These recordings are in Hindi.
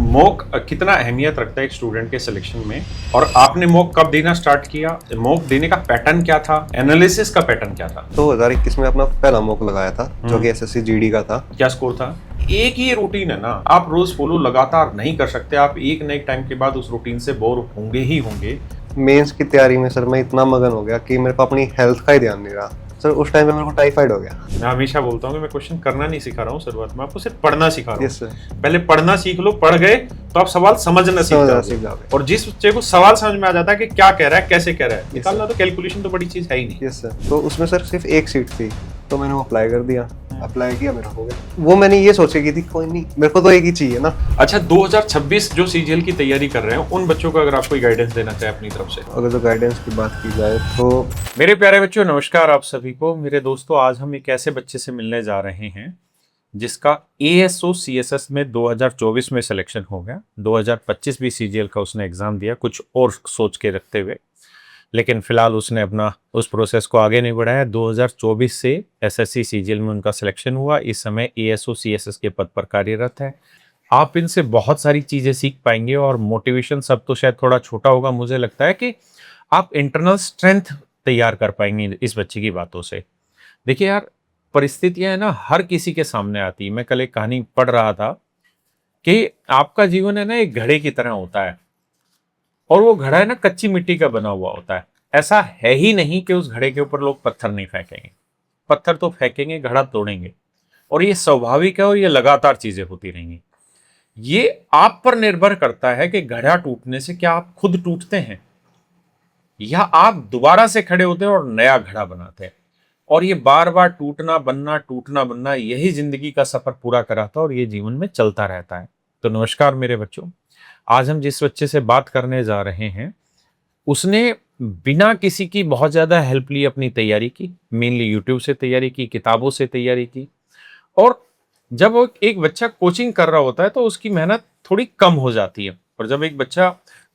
मॉक कितना अहमियत रखता है एक स्टूडेंट के सिलेक्शन में, और आपने मॉक कब देना स्टार्ट किया? मॉक देने का पैटर्न क्या था? एनालिसिस का पैटर्न क्या था? 2021 में अपना पहला मॉक लगाया था जो कि एसएससी जीडी का था। क्या स्कोर था? एक ही रूटीन है ना, आप रोज फॉलो लगातार नहीं कर सकते, आप एक न एक टाइम के बाद उस रूटीन से बोर होंगे ही होंगे। मेंस की तैयारी में सर मैं इतना मगन हो गया कि मेरे को अपनी हेल्थ का ही ध्यान नहीं रहा सर। उस टाइम पे मेरे को टाइफाइड हो गया। मैं हमेशा बोलता हूँ कि मैं क्वेश्चन करना नहीं सिखा रहा हूँ शुरुआत में, आपको सिर्फ पढ़ना सिखा रहा हूँ। Yes sir. पहले पढ़ना सीख लो, पढ़ गए तो आप सवाल समझना सीख जाओगे। और जिस बच्चे को सवाल समझ में आ जाता है कि क्या कह रहा है, कैसे कह रहा है, निकालना तो कैलकुलेशन तो बड़ी चीज है ही नहीं। Yes sir. तो उसमें सर सिर्फ एक सीट थी, तो मैंने वो अप्लाई कर दिया। अप्लाई किया, मेरा हो गया। वो मैंने ये सोची की थी कोई नहीं, मेरे को तो एक ही चाहिए ना। अच्छा, 2026 जो सीजीएल की तैयारी कर रहे हैं उन बच्चों को अगर आप कोई गाइडेंस देना चाहे अपनी तरफ से? अगर जो गाइडेंस की बात की जाए तो मेरे प्यारे बच्चों, नमस्कार आप सभी को। मेरे दोस्तों, आज हम एक ऐसे बच्चे से मिलने जा रहे हैं जिसका एएसओ सीएसएस में 2024 में सिलेक्शन हो गया। 2025 भी सीजीएल का उसने एग्जाम दिया कुछ और सोच के रखते हुए, लेकिन फिलहाल उसने अपना उस प्रोसेस को आगे नहीं बढ़ाया। 2024 से एसएससी सीजीएल में उनका सिलेक्शन हुआ। इस समय एएसओ सीएसएस के पद पर कार्यरत है। आप इनसे बहुत सारी चीजें सीख पाएंगे और मोटिवेशन सब तो शायद थोड़ा छोटा होगा, मुझे लगता है कि आप इंटरनल स्ट्रेंथ तैयार कर पाएंगे इस बच्चे की बातों से। देखिए यार, परिस्थितियां है ना हर किसी के सामने आती है। मैं कल एक कहानी पढ़ रहा था कि आपका जीवन है ना एक घड़े की तरह होता है, और वो घड़ा है ना कच्ची मिट्टी का बना हुआ होता है। ऐसा है ही नहीं कि उस घड़े के ऊपर लोग पत्थर नहीं फेंकेंगे। पत्थर तो फेंकेंगे, घड़ा तोड़ेंगे, और ये स्वाभाविक है और ये लगातार चीजें होती रहेंगी। ये आप पर निर्भर करता है कि घड़ा टूटने से क्या आप खुद टूटते हैं या आप दोबारा से खड़े होते हैं और नया घड़ा बनाते हैं। और ये बार बार टूटना बनना यही जिंदगी का सफर पूरा कराता है और ये जीवन में चलता रहता है। तो नमस्कार मेरे बच्चों, आज हम जिस बच्चे से बात करने जा रहे हैं उसने बिना किसी की बहुत ज्यादा हेल्प ली अपनी तैयारी की। मेनली यूट्यूब से तैयारी की, किताबों से तैयारी की। और जब वो एक बच्चा कोचिंग कर रहा होता है तो उसकी मेहनत थोड़ी कम हो जाती है, और जब एक बच्चा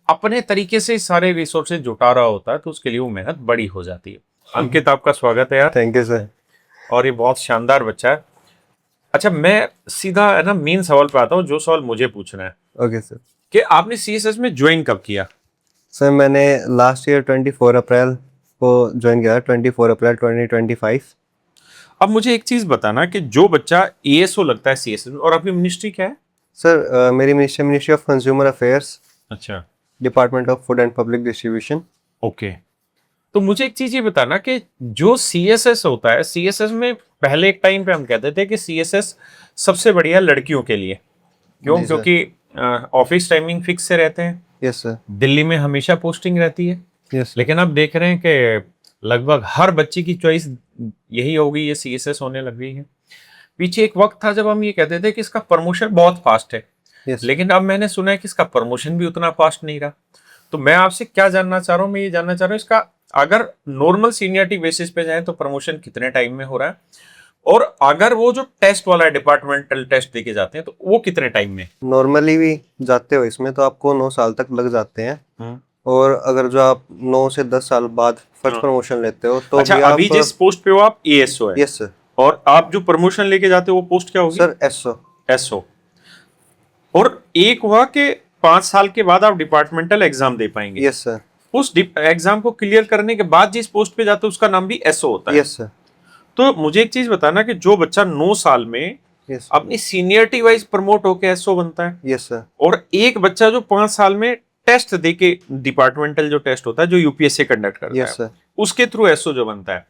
अपने तरीके से सारे रिसोर्सेज जुटा रहा होता है तो उसके लिए वो मेहनत बड़ी हो जाती है। अंकित, आपका स्वागत है यार। Thank you sir. और ये बहुत शानदार बच्चा है। अच्छा, मैं सीधा है ना मेन सवाल पे आता हूँ, जो सवाल मुझे पूछना है ओके सर। कि आपने सीएसएस में ज्वाइन कब किया? सर मैंने लास्ट ईयर 24 अप्रैल को ज्वाइन किया, 24 अप्रैल 2025। अब मुझे एक चीज बताना कि जो बच्चा एएसओ लगता है सीएसएस में, और आपकी मिनिस्ट्री क्या है? सर मेरी मिनिस्ट्री ऑफ कंज्यूमर अफेयर्स, अच्छा, department of food and public distribution. Okay. तो मुझे एक चीज ये बताना कि जो सीएसएस होता है, सीएसएस में पहले एक टाइम पे हम कहते थे कि सीएसएस सबसे बढ़िया लड़कियों के लिए। क्यों? जी सर। क्योंकि ऑफिस टाइमिंग फिक्स से रहते हैं, यस सर। दिल्ली में हमेशा पोस्टिंग रहती है। यस। लेकिन अब देख रहे हैं कि लगभग हर बच्चे की चॉइस यही होगी, ये सीएसएस होने लग गई है। पीछे एक वक्त था जब हम ये कहते थे कि इसका प्रमोशन बहुत फास्ट है, यस। लेकिन अब मैंने सुना है कि इसका प्रमोशन भी उतना फास्ट नहीं रहा। तो मैं आपसे क्या जानना चाह रहा हूँ, मैं ये जानना चाह रहा हूँ इसका अगर नॉर्मल सीनियरिटी बेसिस पे जाए तो प्रमोशन कितने टाइम में हो रहा है, और अगर वो जो टेस्ट वाला है, डिपार्टमेंटल टेस्ट देके जाते हैं, तो वो कितने टाइम में? नॉर्मली भी जाते हो इसमें तो आपको 9 साल तक लग जाते हैं। और अगर जो आप 9 से 10 साल बाद फर्स्ट प्रमोशन लेते हो तो अच्छा, भी अभी जिस पोस्ट पे हो आप एएसओ है? Yes sir. और आप जो प्रमोशन लेके जाते हो वो पोस्ट क्या होगी? Sir SO. एसओ। और एक हुआ कि 5 साल के बाद आप डिपार्टमेंटल एग्जाम दे पाएंगे। Yes sir. उस एग्जाम को क्लियर करने के बाद जिस पोस्ट पे जाते हो उसका नाम भी एसओ होता है। Yes sir. तो मुझे एक चीज बताना कि जो बच्चा 9 साल में यस अपनी सीनियरिटी वाइज प्रमोट होके एसओ बनता है, यस सर। और एक बच्चा जो 5 साल में टेस्ट देके, डिपार्टमेंटल जो टेस्ट होता है जो यूपीएससी कंडक्ट करता यस है, सर। उसके थ्रू एसओ जो बनता है,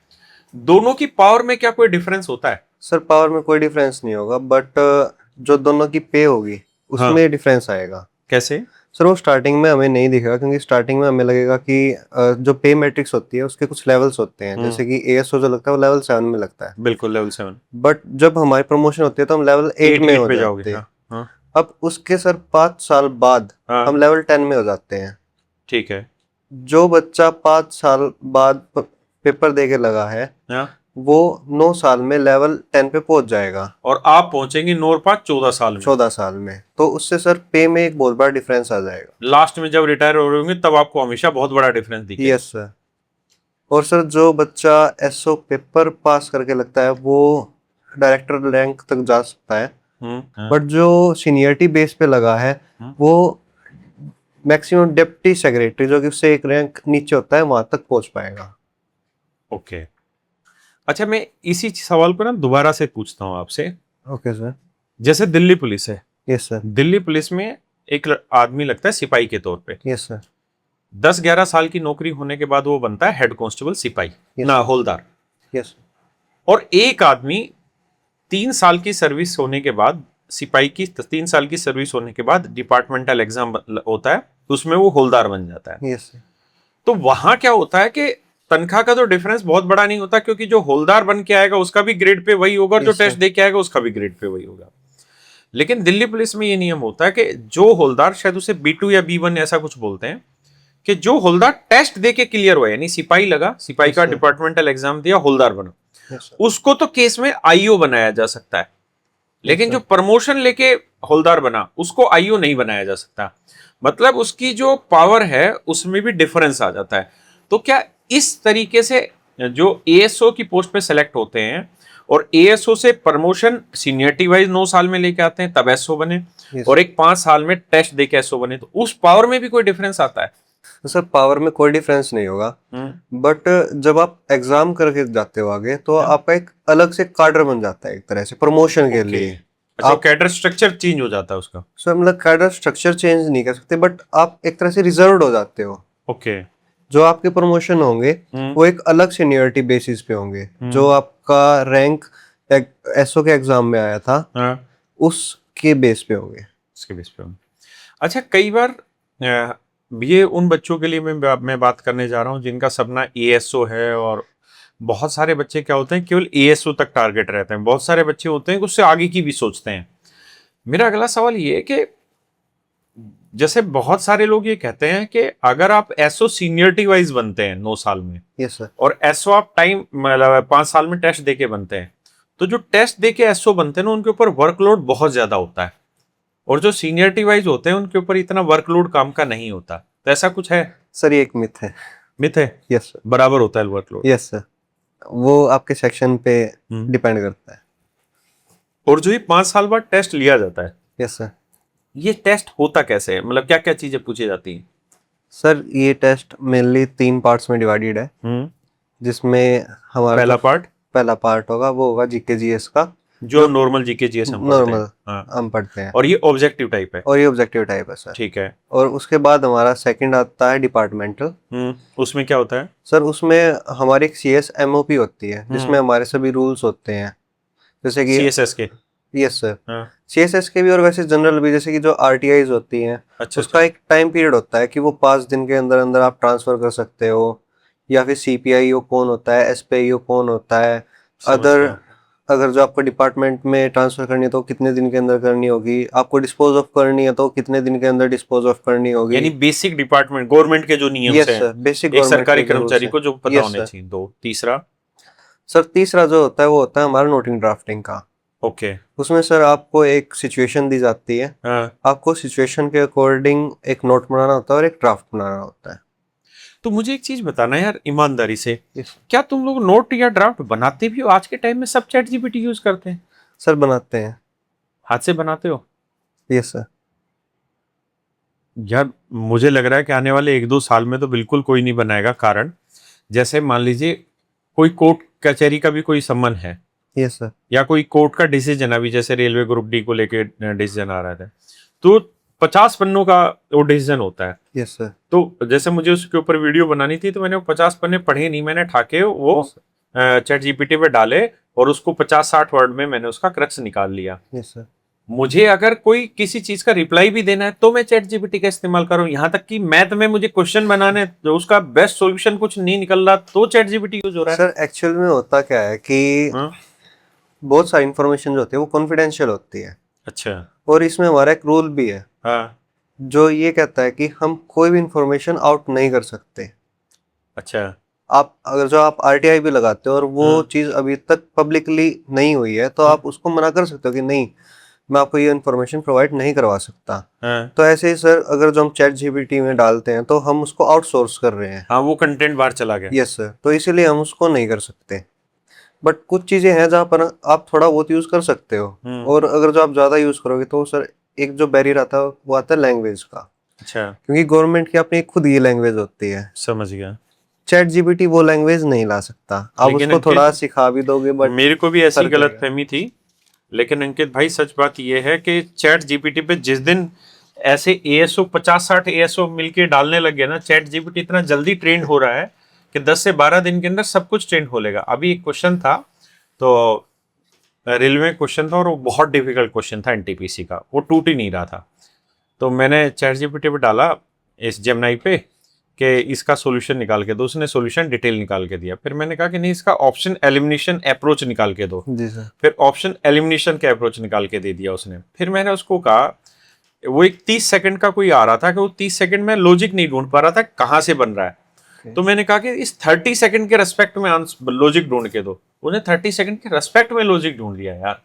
दोनों की पावर में क्या कोई डिफरेंस होता है? सर पावर में कोई डिफरेंस नहीं होगा, बट जो दोनों की पे होगी उसमें डिफरेंस आएगा। कैसे? सर वो स्टार्टिंग में हमें नहीं दिखेगा, क्योंकि स्टार्टिंग में हमें लगेगा कि जो पे मैट्रिक्स होती है उसके कुछ लेवल्स होते हैं, जैसे कि एएसओ जो लगता है वो लेवल 7 में लगता है। बिल्कुल, लेवल 7। बट जब हमारी प्रमोशन होती है तो हम लेवल 8 में हो जाते हैं। हाँ, अब उसके सर 5 साल बाद हाँ। हम लेवल 10 में हो जाते हैं। ठीक है। जो बच्चा 5 साल बाद पेपर दे के लगा है हाँ। वो 9 साल में लेवल 10 पे पहुंच जाएगा, और आप पहुंचेंगे 9 और 5 14 साल में। 14 साल में। तो उससे सर पे में एक बहुत बड़ा डिफरेंस आ जाएगा। लास्ट में जब रिटायर हो रहे होंगे तब आपको हमेशा बहुत बड़ा डिफरेंस दिखेगा। Yes sir. और सर जो बच्चा एसओ पेपर पास करके लगता है वो डायरेक्टर रैंक तक जा सकता है, बट जो सीनियरिटी बेस पे लगा है वो मैक्सिमम डिप्टी सेक्रेटरी जो कि उससे एक रैंक नीचे होता है वहां तक पहुंच पाएगा। ओके। अच्छा, मैं इसी सवाल पर ना दोबारा से पूछता हूँ आपसे। Okay sir. जैसे दिल्ली पुलिस है, यस सर। दिल्ली पुलिस में एक आदमी लगता है सिपाही के तौर पे। Yes sir. 10-11 साल की नौकरी होने के बाद वो बनता है हेड कांस्टेबल सिपाही Yes, ना sir. हवलदार। यस। और एक आदमी 3 साल की सर्विस होने के बाद, सिपाही की 3 साल की सर्विस होने के बाद डिपार्टमेंटल एग्जाम होता है, तो उसमें वो हवलदार बन जाता है। Yes sir. तो वहां क्या होता है कि तनख्वाह का तो डिफरेंस बहुत बड़ा नहीं होता, क्योंकि जो हवलदार बन के आएगा उसका भी ग्रेड पे वही होगा और जो Yes, sir. टेस्ट दे के आएगा उसका भी ग्रेड पे वही होगा। लेकिन दिल्ली पुलिस में ये नियम होता है कि जो हवलदार, शायद उसे B2 या B1 ऐसा कुछ बोलते हैं, कि जो हवलदार टेस्ट दे के क्लियर हुआ, यानी सिपाही लगा, सिपाही Yes, का sir. डिपार्टमेंटल एग्जाम दिया, हवलदार बना, यस सर। उसको तो केस में आईओ बनाया जा सकता है। लेकिन sir. जो प्रमोशन लेके हवलदार बना उसको आईओ नहीं बनाया जा सकता। मतलब उसकी जो पावर है उसमें भी डिफरेंस आ जाता है। तो क्या इस तरीके से जो एएसओ की पोस्ट पे सेलेक्ट होते हैं और एएसओ से प्रमोशन सीनियरिटी वाइज 9 साल में लेके आते हैं तब एसओ बने, Yes. और एक 5 साल में टेस्ट देके एसओ बने, तो उस पावर में भी कोई डिफरेंस आता है? तो सर पावर में कोई डिफरेंस नहीं होगा, बट जब आप एग्जाम करके जाते हो आगे तो आपका एक अलग से कार्डर बन जाता है एक तरह से प्रमोशन के लिए। अच्छा, आप कैडर स्ट्रक्चर चेंज हो जाता है उसका? सर मतलब कार्डर स्ट्रक्चर चेंज नहीं कर सकते, बट आप एक तरह से रिजर्व्ड हो जाते हो। ओके। जो आपके प्रमोशन होंगे वो एक अलग सीनियरिटी बेसिस पे होंगे। जो आपका रैंक एसओ के एग्जाम में आया था उसके बेस पे होंगे। उसके बेस पे होंगे। अच्छा, कई बार ये उन बच्चों के लिए मैं बात करने जा रहा हूँ जिनका सपना एएसओ है, और बहुत सारे बच्चे क्या होते हैं केवल एएसओ तक टारगेट रहते हैं, बहुत सारे बच्चे होते हैं कि उससे आगे की भी सोचते हैं। मेरा अगला सवाल ये है कि जैसे बहुत सारे लोग ये कहते हैं कि अगर आप एसओ सीनियरिटी वाइज बनते हैं 9 साल में, यस सर। और एसओ आप टाइम मतलब 5 साल में टेस्ट देके बनते हैं, तो जो टेस्ट देके एसओ बनते हैं ना उनके ऊपर वर्कलोड बहुत ज्यादा होता है, और जो सीनियरिटी वाइज होते हैं उनके ऊपर इतना वर्कलोड काम का नहीं होता। तो ऐसा कुछ है? सर ये एक मिथ है। मिथ है? Yes sir. बराबर होता है वर्कलोड? यस सर, वो आपके सेक्शन पे डिपेंड करता है। और जो ये 5 साल बाद टेस्ट लिया जाता है, यस सर। ये टेस्ट होता कैसे है? मतलब क्या क्या चीजें पूछी जाती हैं? सर ये टेस्ट मेनली 3 पार्ट्स में डिवाइडेड है, जिसमें हमारा पहला पार्ट होगा वो होगा जीके जीएस का, जो नॉर्मल जीके जीएस हम पढ़ते हैं। नॉर्मल हम पढ़ते हैं, और ये ऑब्जेक्टिव टाइप है? और ये ऑब्जेक्टिव टाइप है सर। ठीक है। और उसके बाद हमारा सेकंड आता है डिपार्टमेंटल। उसमें क्या होता है? सर उसमें हमारी एक सीएस एमओपी होती है जिसमें हमारे सभी रूल्स होते हैं, जैसे कि सीएसएस के? Yes sir. सीएसएस के भी और वैसे जनरल भी, जैसे कि जो आरटीआईज होती हैं। अच्छा, उसका एक टाइम पीरियड होता है कि वो 5 दिन के अंदर अंदर आप ट्रांसफर कर सकते हो, या फिर सीपीआईओ कौन होता है, एसपीआईओ कौन होता है, अगर जो आपको डिपार्टमेंट में ट्रांसफर करनी है तो कितने दिन के अंदर करनी होगी, आपको डिस्पोज ऑफ करनी है तो कितने दिन के अंदर डिस्पोज ऑफ करनी होगी। यानी बेसिक डिपार्टमेंट गवर्नमेंट के जो नियम यस हैं, सर, बेसिक एक सरकारी कर्मचारी को जो पता यस होने सर। चाहिए। 2 तीसरा? सर तीसरा जो होता है वो होता है हमारा नोटिंग ड्राफ्टिंग का। ओके। उसमें सर आपको एक सिचुएशन दी जाती है, आपको सिचुएशन के अकॉर्डिंग एक नोट बनाना होता है और एक ड्राफ्ट बनाना होता है। तो मुझे एक चीज बताना यार ईमानदारी से, Yes. क्या तुम लोग नोट या ड्राफ्ट बनाते भी हो? आज के टाइम में सब चैट जीपीटी यूज करते हैं। सर बनाते हैं। हाथ से बनाते हो? Yes sir. यार मुझे लग रहा है कि आने वाले 1-2 साल में तो बिल्कुल कोई नहीं बनाएगा। कारण जैसे मान लीजिए कोई कोर्ट कचहरी का भी कोई सम्मन है, यस सर। या कोई कोर्ट का डिसीजन, अभी जैसे रेलवे ग्रुप डी को लेके डिसीजन आ रहा था, तो 50 पन्नों का वो डिसीजन होता है। Yes sir. तो जैसे मुझे उसके ऊपर वीडियो बनानी थी तो मैंने वो 50 पन्ने पढ़े नहीं, मैंने ठाके वो चैट जीपीटी पे डाले और उसको 50-60 वर्ड में मैंने उसका क्रक्स निकाल लिया। Yes sir. मुझे अगर कोई किसी चीज का रिप्लाई भी देना है तो मैं चैट जीपीटी का इस्तेमाल करूं, यहाँ तक कि मैथ में मुझे क्वेश्चन बनाने तो उसका बेस्ट सॉल्यूशन कुछ नहीं निकल रहा तो चैट जीपीटी यूज हो रहा है। सर एक्चुअल में होता क्या है कि बहुत सारी इन्फॉर्मेशन जो होती है वो कॉन्फिडेंशियल होती है। अच्छा। और इसमें हमारा एक रूल भी है जो ये कहता है कि हम कोई भी इंफॉर्मेशन आउट नहीं कर सकते। अच्छा। आप आरटीआई भी लगाते हो और वो चीज अभी तक पब्लिकली नहीं हुई है तो आप उसको मना कर सकते हो कि नहीं, मैं आपको ये इन्फॉर्मेशन प्रोवाइड नहीं करवा सकता। तो ऐसे ही सर अगर जो हम चैट जीपीटी में डालते हैं तो हम उसको आउटसोर्स कर रहे हैं। हाँ, वो कंटेंट बाहर चला गया। यस सर, तो इसीलिए हम उसको नहीं कर सकते। बट कुछ चीजें हैं जहाँ पर आप थोड़ा बहुत यूज कर सकते हो, और अगर जो आप ज्यादा यूज करोगे तो सर एक जो बैरियर आता है वो आता है लैंग्वेज का, अच्छा, क्योंकि गवर्नमेंट की अपनी खुद की लैंग्वेज होती है। समझ गया। चैट जीपीटी वो लैंग्वेज नहीं ला सकता, आप लेकिन उसको थोड़ा अंकित, सिखा भी दोगे बट मेरे को भी ऐसी फर्क रहेगा। गलतफहमी थी। लेकिन अंकित भाई, सच बात यह है कि चैट जीपीटी पे जिस दिन ऐसे एएसओ 50-60 एएसओ मिलके डालने लग गए ना, चैट जीपीटी इतना जल्दी ट्रेंड हो रहा है कि 10 से 12 दिन के अंदर सब कुछ ट्रेंड हो लेगा। अभी एक क्वेश्चन था, तो रेलवे क्वेश्चन था, और वो बहुत डिफिकल्ट क्वेश्चन था एनटीपीसी का, वो टूट ही नहीं रहा था। तो मैंने चैट जीपीटी पे डाला इस जेमिनाई पे कि इसका सॉल्यूशन निकाल के दो, उसने सॉल्यूशन डिटेल निकाल के दिया। फिर मैंने कहा कि नहीं, इसका ऑप्शन एलिमिनेशन अप्रोच निकाल के दो। जी सर। फिर ऑप्शन एलिमिनेशन के अप्रोच निकाल के दे दिया उसने। फिर मैंने उसको कहा, वो एक 30 सेकंड का कोई आ रहा था कि वो 30 सेकंड में लॉजिक नहीं ढूंढ पा रहा था कहाँ से बन रहा है। तो मैंने कहा कि इस 30 सेकंड के रेस्पेक्ट में लॉजिक ढूंढ के दो। उन्हें 30 सेकंड के रेस्पेक्ट में लॉजिक ढूंढ लिया यार।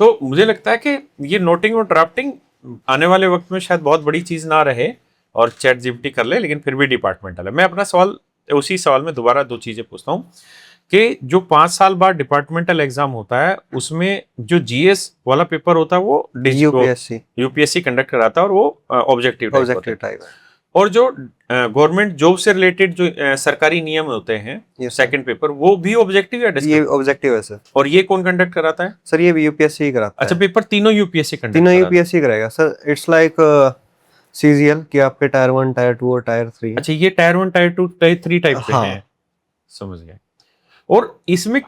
तो मुझे लगता है कि ये नोटिंग और ड्राफ्टिंग आने वाले वक्त में शायद बहुत बड़ी चीज ना रहे और चैट जीपीटी कर ले, लेकिन फिर भी डिपार्टमेंटल है। मैं अपना सवाल उसी सवाल में दोबारा दो चीजें पूछता हूँ कि जो 5 साल बाद डिपार्टमेंटल एग्जाम होता है, उसमें जो जीएस वाला पेपर होता है वो यूपीएससी यूपीएससी कंडक्ट कराता है, और वो ऑब्जेक्टिव टाइप होता ऑब्जेक्टिव है। टाइप है। और जो गवर्नमेंट जॉब से रिलेटेड जो सरकारी नियम होते हैं, Yes, sir. सेकंड पेपर, वो भी ऑब्जेक्टिव या ये डिस्क्रिप्टिव? ऑब्जेक्टिव है सर। और ये कौन कंडक्ट कराता है? सर ये भी यूपीएससी ही कराता अच्छा, है। पेपर तीनों यूपीएससी कंडक्ट तीनों कराता है। यूपीएससी कराएगा सर। इट्स लाइक सीजीएल कि आपके टायर 1 टायर 2 और टायर 3 है। अच्छा, ये टायर 1 टायर 2 टायर 3 टाइप से हाँ हैं। समझ गए। और इसमें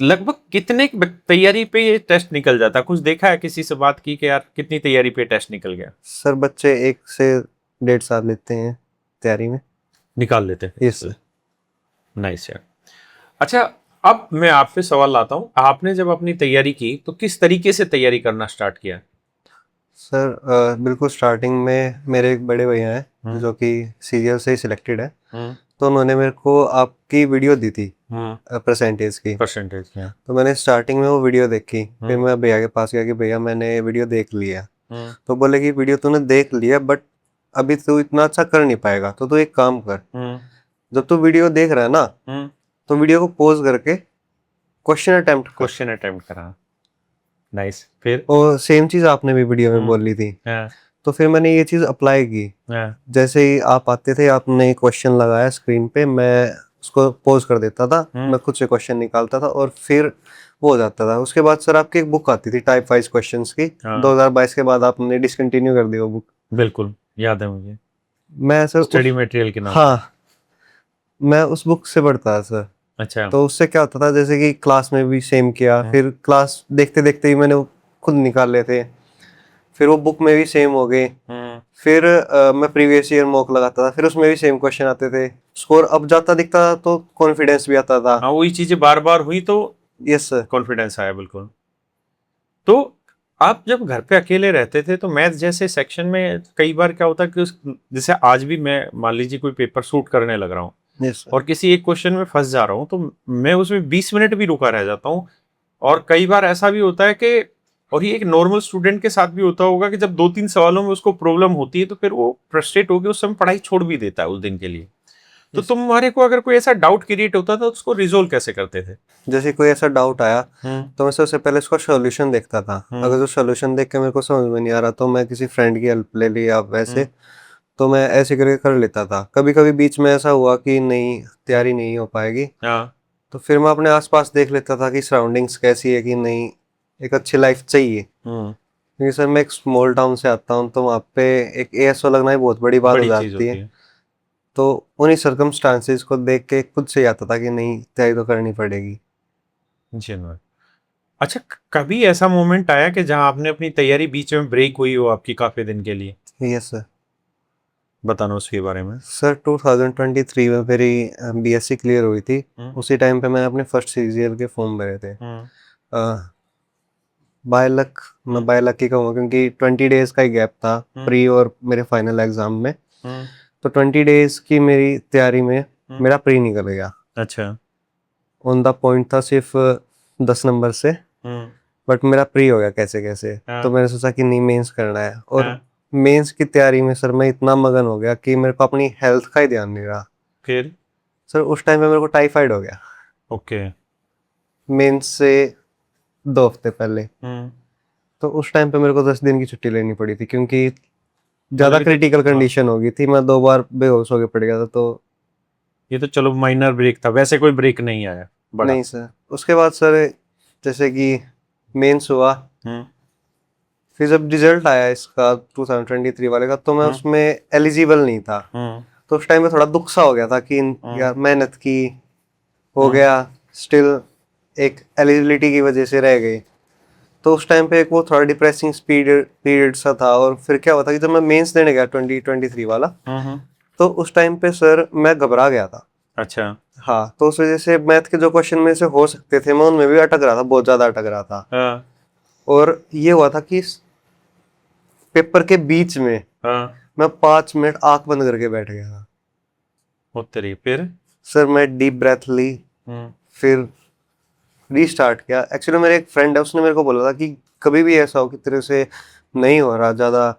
लगभग कितने तैयारी पे ये टेस्ट निकल जाता है? कुछ देखा है, किसी से बात की कि यार कितनी तैयारी पे टेस्ट निकल गया? सर बच्चे 1 से 1.5 साल लेते हैं तैयारी में। निकाल लेते हैं। Yes sir. नाइस यार। अच्छा, अब मैं आप पे सवाल लाता हूँ, आपने जब अपनी तैयारी की तो किस तरीके से तैयारी करना स्टार्ट किया? सर बिल्कुल स्टार्टिंग में मेरे एक बड़े भैया हैं जो कि सीजीएल से ही सिलेक्टेड है, तो उन्होंने मेरे को आपकी वीडियो दी थी परसेंटेज की। परसेंटेज। तो मैंने स्टार्टिंग में वो वीडियो देखी, फिर मैं भैया के पास गया कि भैया मैंने वीडियो देख लिया। तो बोले कि वीडियो तूने देख लिया बट अभी तू इतना अच्छा कर नहीं पाएगा, तो तू एक काम कर, जब तू वीडियो देख रहा है ना तो वीडियो को पॉज करके क्वेश्चन अटेम्प्ट करा। नाइस। फिर? और सेम चीज आपने भी वीडियो में बोली थी, तो फिर मैंने ये चीज अप्लाई की। जैसे ही आप आते थे, आपने क्वेश्चन लगाया स्क्रीन पे, मैं उसको पॉज कर देता था, मैं खुद से क्वेश्चन निकालता था और फिर वो हो जाता था। उसके बाद सर आपकी एक बुक आती थी टाइप वाइज क्वेश्चंस की। 2022 के बाद आपने डिसकंटिन्यू कर दी वो बुक। बिल्कुल याद है मुझे, मैं सर स्टडी मटेरियल के नाम। हाँ, मैं उस बुक से पढ़ता था सर। अच्छा। तो उससे क्या होता था, जैसे कि क्लास में भी सेम किया, फिर क्लास देखते देखते ही मैंने वो खुद निकाल लेते, फिर वो बुक में भी सेम हो गए। फिर मैं प्रीवियस ईयर मॉक लगाता था, फिर उसमें भी सेम क्वेश्चन आते थे। स्कोर अब जाता दिखता था तो कॉन्फिडेंस भी आता था। हाँ, वही चीजें बार बार हुई तो यस सर। कॉन्फिडेंस आया। बिल्कुल। तो आप जब घर पे अकेले रहते थे तो मैथ जैसे सेक्शन में कई बार क्या होता है कि जैसे आज भी मैं मान लीजिए कोई पेपर शूट करने लग रहा हूँ यस सर। और किसी एक क्वेश्चन में फंस जा रहा हूँ, तो मैं उसमें 20 मिनट भी रुका रह जाता हूँ। और कई बार ऐसा भी होता है कि, और ये एक नॉर्मल स्टूडेंट के साथ भी होता होगा, कि जब 2-3 सवालों में उसको प्रॉब्लम होती है तो फिर वो फ्रस्ट्रेट होकर उस समय पढ़ाई छोड़ भी देता है उस दिन के लिए। तो तुम्हारे को अगर कोई ऐसा डाउट क्रिएट होता था तो उसको रिजोल्व कैसे करते थे? जैसे कोई ऐसा डाउट आया तो मैं सबसे पहले उसका सॉल्यूशन देखता था। अगर जो सॉल्यूशन देख के मेरे को समझ में नहीं आ रहा तो मैं किसी फ्रेंड की हेल्प ले ली, या वैसे तो मैं ऐसे करके कर लेता था। कभी कभी बीच में ऐसा हुआ कि नहीं, तैयारी नहीं हो पाएगी, तो फिर मैं अपने आसपास देख लेता था कि सराउंडिंग्स कैसी है कि नहीं, एक अच्छी लाइफ चाहिए। क्योंकि सर मैं एक स्मॉल टाउन से आता हूँ, तो वहाँ पे एक एएसओ लगना ही बहुत बड़ी बात हो जाती है। तो उन्हीं सर्कमस्टांसेस को देख के खुद से आता था कि नहीं, तैयारी तो करनी पड़ेगी। अच्छा, कभी ऐसा मोमेंट आया कि जहां आपने अपनी तैयारी बीच में ब्रेक हुई हो आपकी काफी दिन के लिए? Yes sir. बताना उसके बारे में। सर 2023 में मेरी बीएससी क्लियर हुई थी। उसी टाइम पे मैंने अपने फर्स्ट सीजीएल के फॉर्म भरे थे। बाय लक, मैं बाय लक ही कहूँगा, क्योंकि 20 डेज का ही गैप था प्री और मेरे फाइनल एग्जाम में। तो 20 डेज की मेरी तैयारी में मेरा प्री निकल गया। अच्छा। ऑन द पॉइंट था सिर्फ 10 नंबर से, बट मेरा प्री हो गया कैसे कैसे। तो मैंने सोचा कि नहीं, मेंस करना है। और मेंस की तैयारी में सर मैं इतना मगन हो गया कि मेरे को अपनी हेल्थ का ही ध्यान नहीं रहा। फिर? सर उस टाइम पे मेरे को टाइफाइड हो गया। ओके। मेंस से 2 हफ्ते पहले। तो उस टाइम पे मेरे को 10 दिन की छुट्टी लेनी पड़ी थी, क्योंकि ज़्यादा मतलब ये तो- क्रिटिकल हाँ, कंडीशन हो गई थी। मैं 2 बार बेहोश होके पड़ गया था। तो ये तो चलो माइनर ब्रेक था, वैसे कोई ब्रेक नहीं आया बड़ा। नहीं सर, उसके बाद सर जैसे कि मेंस हुआ, हम्म फिर जब रिजल्ट आया इसका 2023 वाले का, तो मैं हम्म उसमें एलिजिबल नहीं था। हम्म तो उस टाइम पे थोड़ा दुख सा हो गया था कि यार मेहनत की, हो हम्म गया, स्टिल एक एलिजिबिलिटी की वजह से रह गई। तो उस टाइम पे एक वो थोड़ा डिप्रेसिंग पीरियड सा था। और फिर क्या हुआ था कि जब मैं मेंस देने गया 2023 वाला, हम्म। तो उस टाइम पे सर मैं घबरा गया था। अच्छा। हाँ, तो उस वजह से मैथ के जो क्वेश्चन में से हो सकते थे, मैं उनमें भी अटक रहा था, बहुत ज्यादा अटक रहा था। हाँ और ये हुआ था कि इस पेपर के बीच में हाँ। मैं 5 मिनट आंख बंद करके बैठ गया था। उत्तरी फिर। सर मैं डीप ब्रेथ ली, हम्म फिर रीस्टार्ट किया। एक्चुअली मेरे एक फ्रेंड है, उसने मेरे को बोला था कि कभी भी ऐसा हो कि तेरे से नहीं हो रहा, ज़्यादा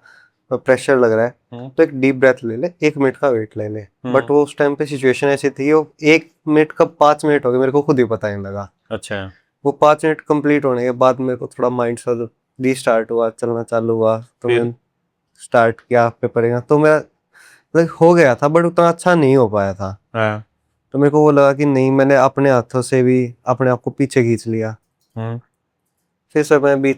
प्रेशर लग रहा है, हम्म तो एक डीप ब्रेथ ले ले, 1 मिनट का वेट ले ले। बट हम्म। वो उस टाइम पे सिचुएशन ऐसी थी, वो 1 मिनट कब 5 मिनट हो गए मेरे को खुद ही पता नहीं लगा। अच्छा। वो 5 मिनट कंप्लीट होने के बाद मेरे को थोड़ा माइंड सा रीस्टार्ट हुआ, चलना चालू हुआ। तो फिर। मैं स्टार्ट किया पेपर का, तो मेरा like, हो गया था, बट उतना अच्छा नहीं हो पाया था। हाँ। तो मेरे को वो लगा कि नहीं, मैंने अपने हाथों से भी अपने आप को पीछे खींच लिया। हम्म। फिर सर मैं भी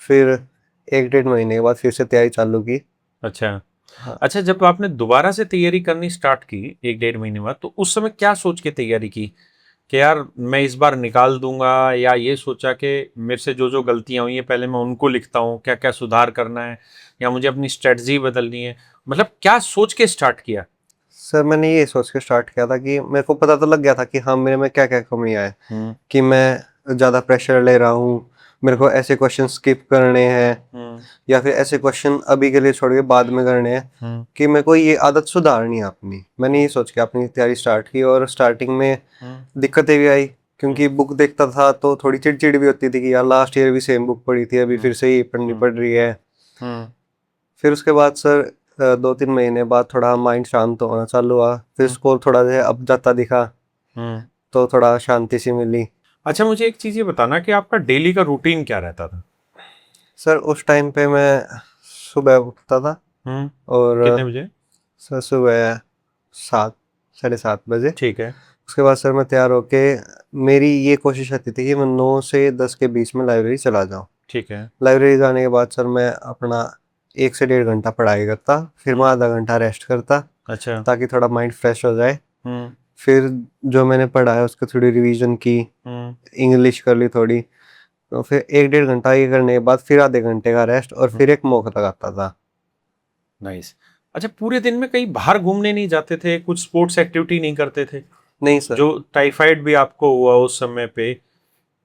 फिर 1 डेढ़ महीने के बाद फिर से तैयारी चालू की। अच्छा। हाँ अच्छा, जब आपने दोबारा से तैयारी करनी स्टार्ट की 1 डेढ़ महीने बाद, तो उस समय क्या सोच के तैयारी की कि यार मैं इस बार निकाल दूंगा, या ये सोचा कि मेरे से जो जो गलतियां हुई हैं पहले मैं उनको लिखता हूँ, क्या क्या सुधार करना है, या मुझे अपनी स्ट्रेटजी बदलनी है, मतलब क्या सोच के स्टार्ट किया? सर, मैंने ये सोच के स्टार्ट किया था कि मेरे को पता तो लग गया था कि हाँ, मेरे में क्या क्या कमियां है, हम्म कि मैं ज़्यादा प्रेशर ले रहा हूँ, मेरे को ऐसे क्वेश्चन स्किप करने हैं, हम्म या फिर ऐसे क्वेश्चन अभी के लिए छोड़ के बाद में करने हैं, हम्म कि मेरे को ये आदत सुधारनी है अपनी। मैंने ये सोच के अपनी तैयारी स्टार्ट की। और स्टार्टिंग में हम्म दिक्कतें भी आई, क्योंकि बुक देखता था तो थोड़ी चिड़चिड़ भी होती थी कि यार लास्ट ईयर भी सेम बुक पढ़ी थी, अभी हम्म फिर से ये पढ़नी हम्म पड़ रही है। हम्म फिर उसके बाद सर 2-3 महीने बाद थोड़ा माइंड शांत होना चालू हुआ, फिर हम्म स्कोर थोड़ा जो है अब जाता दिखा, हम्म। तो थोड़ा शांति सी मिली। अच्छा, मुझे एक चीज ये बताना कि आपका डेली का रूटीन क्या रहता था? सर उस टाइम पे मैं सुबह उठता था, और कितने बजे? सर सुबह 7, 7:30 बजे। ठीक है। उसके बाद सर मैं तैयार होके, मेरी ये कोशिश रहती थी कि मैं 9 से 10 के बीच में लाइब्रेरी चला जाऊँ। ठीक है। लाइब्रेरी जाने के बाद सर मैं अपना 1 से 1.5 घंटा पढ़ाई करता, फिर मैं आधा घंटा रेस्ट करता, अच्छा। ताकि थोड़ा माइंड फ्रेश हो जाए। हम्म फिर जो मैंने पढ़ा है उसकी थोड़ी रिवीजन की, हम्म इंग्लिश कर ली थोड़ी। तो फिर 1 डेढ़ घंटा ये करने के बाद फिर आधे घंटे का रेस्ट, और फिर एक मॉक लगाता था। नाइस। अच्छा, पूरे दिन में कहीं बाहर घूमने नहीं जाते थे, कुछ स्पोर्ट्स एक्टिविटी नहीं करते थे? नहीं सर। जो टाइफाइड भी आपको हुआ उस समय पे,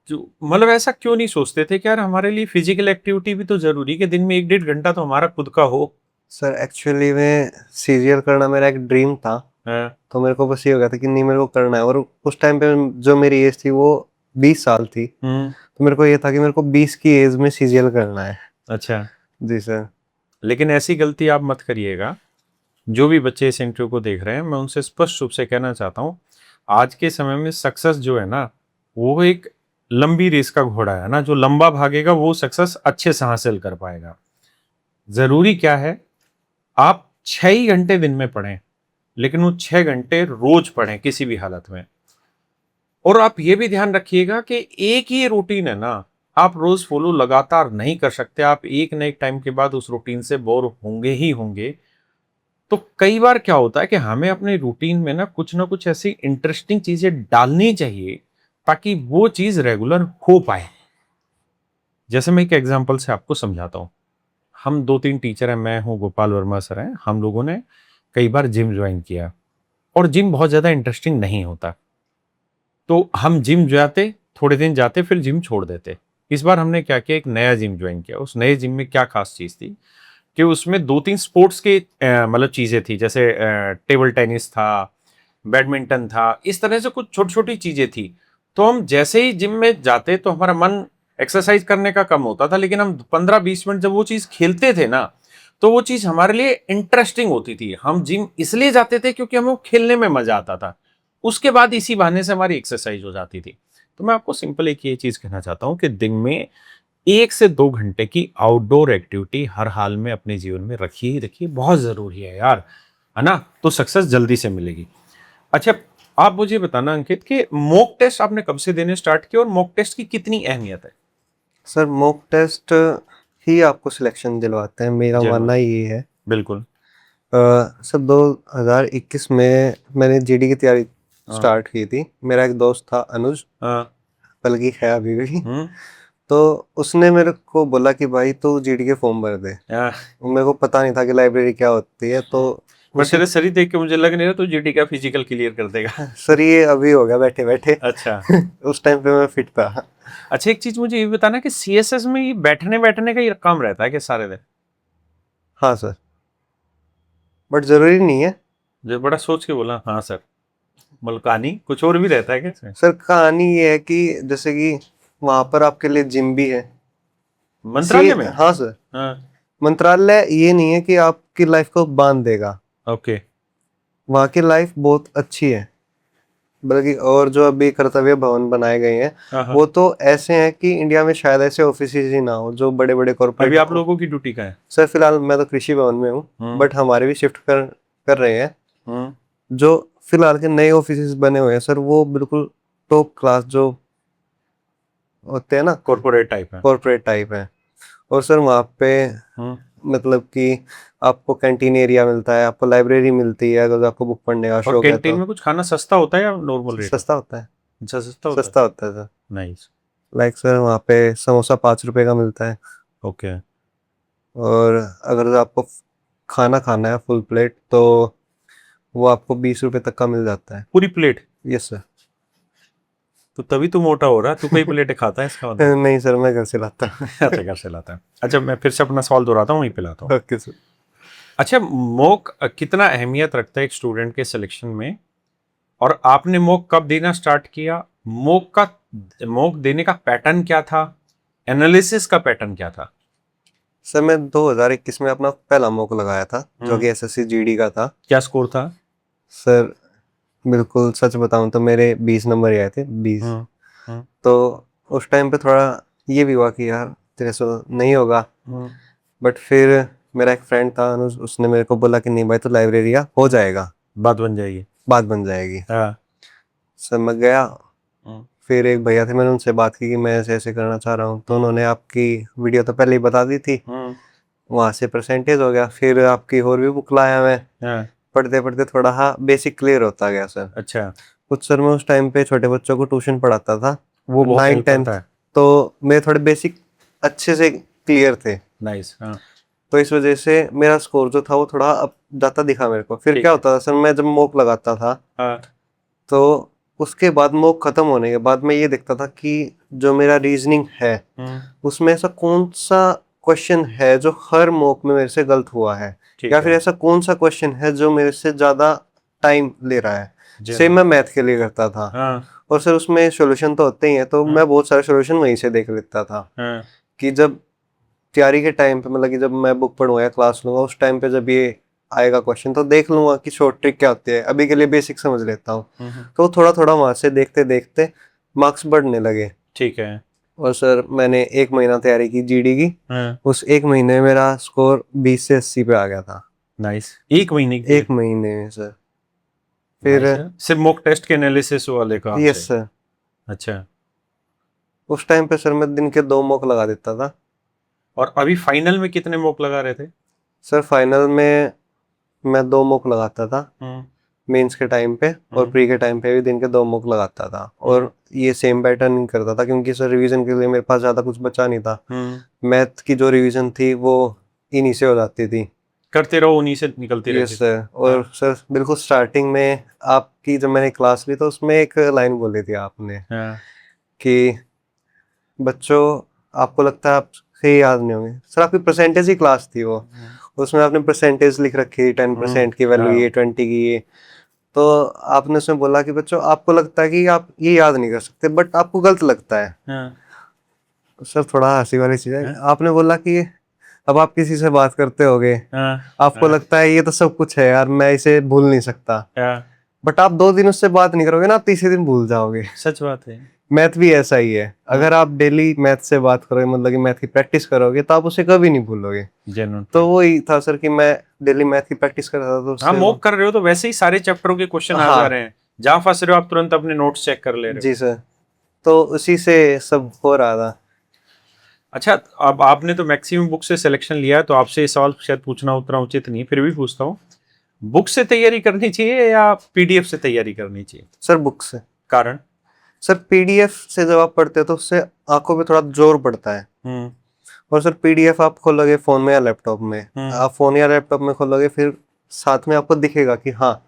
जो मतलब ऐसा क्यों नहीं सोचते थे कि यार हमारे लिए फिजिकल एक्टिविटी भी तो जरूरी, कि दिन में 1 डेढ़ घंटा तो हमारा खुद का हो? सर एक्चुअली में सीरियल करना मेरा एक ड्रीम था। हाँ। तो मेरे को बस ये हो गया था कि नहीं, मेरे को करना है। और उस टाइम पे जो मेरी एज थी वो 20 साल थी। तो मेरे को ये था कि मेरे को 20 की एज में सीरियल करना है। अच्छा। जी सर। लेकिन ऐसी गलती आप मत करिएगा। जो भी बच्चे इस इंटरव्यू को देख रहे हैं, मैं उनसे स्पष्ट रूप से कहना चाहता हूँ, आज के समय में सक्सेस जो है ना, वो एक लंबी रेस का घोड़ा है ना, जो लंबा भागेगा वो सक्सेस अच्छे से हासिल कर पाएगा। जरूरी क्या है, आप 6 ही घंटे दिन में पढ़ें, लेकिन वो 6 घंटे रोज पढ़ें किसी भी हालत में। और आप ये भी ध्यान रखिएगा कि एक ही रूटीन है ना, आप रोज फॉलो लगातार नहीं कर सकते, आप एक न एक टाइम के बाद उस रूटीन से बोर होंगे ही होंगे। तो कई बार क्या होता है कि हमें अपने रूटीन में ना कुछ ऐसी इंटरेस्टिंग चीजें डालनी चाहिए, ताकि वो चीज रेगुलर हो पाए। जैसे मैं एक एग्जांपल से आपको समझाता हूँ। हम 2-3 टीचर हैं, मैं हूँ, गोपाल वर्मा सर हैं, हम लोगों ने कई बार जिम ज्वाइन किया, और जिम बहुत ज्यादा इंटरेस्टिंग नहीं होता। तो हम जिम जाते, थोड़े दिन जाते, फिर जिम छोड़ देते। इस बार हमने क्या किया, एक नया जिम ज्वाइन किया। उस नए जिम में क्या खास चीज थी कि उसमें 2-3 स्पोर्ट्स के मतलब चीजें थी, जैसे टेबल टेनिस था, बैडमिंटन था, इस तरह से कुछ छोटी छोटी चीजें थी। तो हम जैसे ही जिम में जाते तो हमारा मन एक्सरसाइज करने का कम होता था, लेकिन हम 15-20 मिनट जब वो चीज खेलते थे ना, तो वो चीज हमारे लिए इंटरेस्टिंग होती थी। हम जिम इसलिए जाते थे क्योंकि हमें वो खेलने में मजा आता था। उसके बाद इसी बहाने से हमारी एक्सरसाइज हो जाती थी। तो मैं आपको सिंपल एक ये चीज कहना चाहता हूँ कि दिन में 1 से 2 घंटे की आउटडोर एक्टिविटी हर हाल में अपने जीवन में रखिए ही रखिए, बहुत जरूरी है यार, है ना? तो सक्सेस जल्दी से मिलेगी। अच्छा, आप मुझे बताना अंकित कि मॉक टेस्ट आपने कब से देने स्टार्ट किया और मॉक टेस्ट की कितनी अहमियत है? सर मॉक टेस्ट ही आपको सिलेक्शन दिलवाते हैं, मेरा जरूर। मानना ये है। बिल्कुल। सर 2021 में मैंने जीडी की तैयारी हाँ। स्टार्ट की थी। मेरा एक दोस्त था अनुज, हाँ। बल्कि है अभी भी। हम्म। तो उसने मेरे को बोला कि भाई तू जीडी के फॉर्म भर दे। हाँ। मेरे को पता नहीं था कि लाइब्रेरी क्या होती है, तो पर उसी तेरे शरीर देख के मुझे लग नहीं रहा तू जीडी का फिजिकल क्लियर कर देगा। सर ये अभी हो गया बैठे बैठे। अच्छा। उस टाइम पे मैं फिट था। अच्छा, एक चीज मुझे ये भी बताना कि सीएसएस में ये बैठने बैठने का ही काम रहता है कि सारे दिन? हाँ सर, बट जरूरी नहीं है। जो बड़ा सोच के बोला हाँ सर, मतलब कहानी कुछ और भी रहता है क्या इसमें? सर कहानी ये है कि जैसे कि वहां पर आपके लिए जिम भी है। मंत्रालय में? हाँ सर, हाँ। मंत्रालय ये नहीं है कि आपकी लाइफ को बांध देगा। ओके। वहाँ की लाइफ बहुत अच्छी है, बल्कि और जो अभी कर्तव्य भवन बनाए गए हैं हाँ हाँ। वो तो ऐसे हैं कि इंडिया में शायद ऐसे ऑफिस ही ना हो जो बड़े बड़े अभी कॉर्पोरेट। आप लोगों की ड्यूटी का है? सर फिलहाल मैं तो कृषि भवन में हूँ, बट हमारे भी शिफ्ट कर कर रहे हैं। जो फिलहाल के नए ऑफिस बने हुए हैं सर, वो बिल्कुल टॉप क्लास जो होते हैं ना, कॉर्पोरेट टाइप है? कॉर्पोरेट टाइप है। और सर वहाँ पे मतलब कि आपको कैंटीन एरिया मिलता है, आपको लाइब्रेरी मिलती है अगर आपको बुक पढ़ने का और शौक है कैंटीन तो। में कुछ खाना सस्ता होता है या नॉर्मल रेट है? सस्ता होता है। अच्छा, सस्ता होता सस्ता होता है सर। है। नाइस। लाइक सर वहाँ पे समोसा 5 रुपए का मिलता है। ओके। और अगर आपको खाना खाना है फुल प्लेट तो वो आपको 20 रुपए तक का मिल जाता है। पूरी प्लेट? Yes sir. तो तभी तू मोटा हो रहा है, तू कई प्लेटें खाता है इसका मतलब। नहीं सर, मैं घर से लाता हूँ। अच्छा, घर से लाता है। अच्छा, मैं फिर से अपना सवाल दोहराता हूँ, वहीं पे लाता हूँ। Okay sir. अच्छा, मॉक कितना अहमियत रखता है एक स्टूडेंट के सिलेक्शन में, और आपने मॉक कब देना स्टार्ट किया? मॉक देने का पैटर्न क्या था? एनालिसिस का पैटर्न क्या था? सर मैं 2021 में अपना पहला मॉक लगाया था जो कि एसएससी जीडी का था। क्या स्कोर था? सर बिल्कुल सच बताऊं तो मेरे 20 नंबर ही आए थे, 20। हम्म। तो उस टाइम पे थोड़ा ये भी हुआ कि यार तेरे से नहीं होगा। बट फिर मेरा एक फ्रेंड था अनुज, उसने मेरे को बोला कि नहीं भाई तो लाइब्रेरिया हो जाएगा, बात बन जाएगी। बात बन जाएगी। हाँ। सर मैं गया, फिर एक भैया थे, मैंने उनसे बात की कि मैं ऐसे ऐसे करना चाह रहा हूँ, तो उन्होंने आपकी वीडियो तो पहले ही बता दी थी। वहाँ से परसेंटेज हो गया, फिर आपकी और भी बुक लाया मैं। हाँ। पढ़ते पढ़ते थोड़ा हाँ बेसिक क्लियर होता गया सर। अच्छा। कुछ सर मैं उस टाइम पे छोटे बच्चों को ट्यूशन पढ़ाता था, वो बहुत 9th हेल्प 10th, करता है। तो मेरे थोड़े बेसिक अच्छे से क्लियर थे। नाइस। हाँ। तो इस वजह से मेरा स्कोर जो था वो थोड़ा अब जाता दिखा मेरे को। फिर ठीक क्या है। होता था सर, मैं जब मॉक लगाता था हाँ। तो उसके बाद मॉक खत्म होने के बाद मैं ये देखता था कि जो मेरा रीजनिंग है उसमें ऐसा कौन सा क्वेश्चन है जो हर मॉक में मेरे से गलत हुआ है, ठीक या है। फिर ऐसा कौन सा क्वेश्चन है जो मेरे से ज्यादा टाइम ले रहा है। जी सेम हाँ। मैं मैथ के लिए करता था। हाँ। और सर उसमें सॉल्यूशन तो होते ही हैं, तो मैं बहुत सारे सॉल्यूशन वहीं से देख लेता था। हाँ। कि जब तैयारी के टाइम पे मतलब कि जब मैं बुक पढ़ूंगा या क्लास लूंगा उस टाइम पे जब ये आएगा क्वेश्चन तो देख लूंगा कि शॉर्ट ट्रिक क्या होती है, अभी के लिए बेसिक समझ लेता हूँ। तो थोड़ा थोड़ा वहां से देखते देखते मार्क्स बढ़ने लगे। ठीक है। और सर मैंने 1 महीना तैयारी की जीडी की। हाँ। उस 1 महीने में मेरा स्कोर 20 से 80 पे आ गया था। नाइस। 1 महीने की? 1 महीने में सर। फिर नाइस है। सिर्फ मॉक टेस्ट के एनालिसिस वाले काम यस से? सर। अच्छा। उस टाइम पे सर मैं दिन के 2 मॉक लगा देता था। और अभी फाइनल में कितने मॉक लगा रहे थे? सर फाइनल में मैं 2 मॉक लगाता था मेंस के टाइम पे, और प्री के टाइम पे भी दिन के 2 मॉक लगाता था। और ये सेम पैटर्न नहीं करता था क्योंकि सर रिवीजन के लिए मेरे पास ज़्यादा कुछ बचा नहीं था। मैथ की जो रिवीजन थी वो इन्हीं से हो जाती थी। करते रहो, उन्हीं से निकलती रहती यस सर। और सर बिल्कुल स्टार्टिंग में आपकी जब मैंने क्लास ली तो उसमें एक लाइन बोली थी आपने हाँ। कि बच्चों आपको लगता है आपसे याद नहीं होंगे। सर आपकी परसेंटेज ही क्लास थी वो, उसमें आपने परसेंटेज लिख रखी 10% की वैल्यू ये, 20 की ये। तो आपने उसमें बोला कि बच्चों आपको लगता है कि आप ये याद नहीं कर सकते, बट आपको गलत लगता है। हाँ। सर थोड़ा हंसी वाली चीज है, आपने बोला कि अब आप किसी से बात करते होगे, हाँ। आपको लगता है ये तो सब कुछ है यार, मैं इसे भूल नहीं सकता। हाँ। बट आप 2 दिन उससे बात नहीं करोगे ना, आप तीसरे दिन भूल जाओगे। सच बात है। मैथ भी ऐसा ही है, अगर आप डेली मैथ से बात करोगे, मतलब कि मैथ की प्रैक्टिस करोगे, तो आप उसे कभी नहीं भूलोगे। जेन्युइन। तो वही था सर कि मैं डेली मैथ की प्रैक्टिस करता था, तो हाँ, उससे मॉक कर रहे हो तो वैसे ही सारे चैप्टरों के क्वेश्चन आ जा हाँ रहे हैं, जहां फंस रहे हो आप तुरंत अपने नोट्स चेक कर ले रहे हो। जी सर, तो उसी से सब हो रहा था। अच्छा, अब आपने तो मैक्सिमम बुक से सिलेक्शन लिया है, तो आपसे ये सवाल शायद पूछना उतना उचित नहीं है, फिर भी पूछता हूँ, बुक से तैयारी करनी चाहिए या पीडीएफ से तैयारी करनी चाहिए? सर बुक से। कारण? सर पीडीएफ से जब आप पढ़ते हो तो उससे आंखों पे थोड़ा जोर पड़ता है, हम्म। और सर पीडीएफ आप खोलोगे फोन में या लैपटॉप में, हम्म। आप फोन या लैपटॉप में खोलोगे, फिर साथ में आपको दिखेगा कि हाँ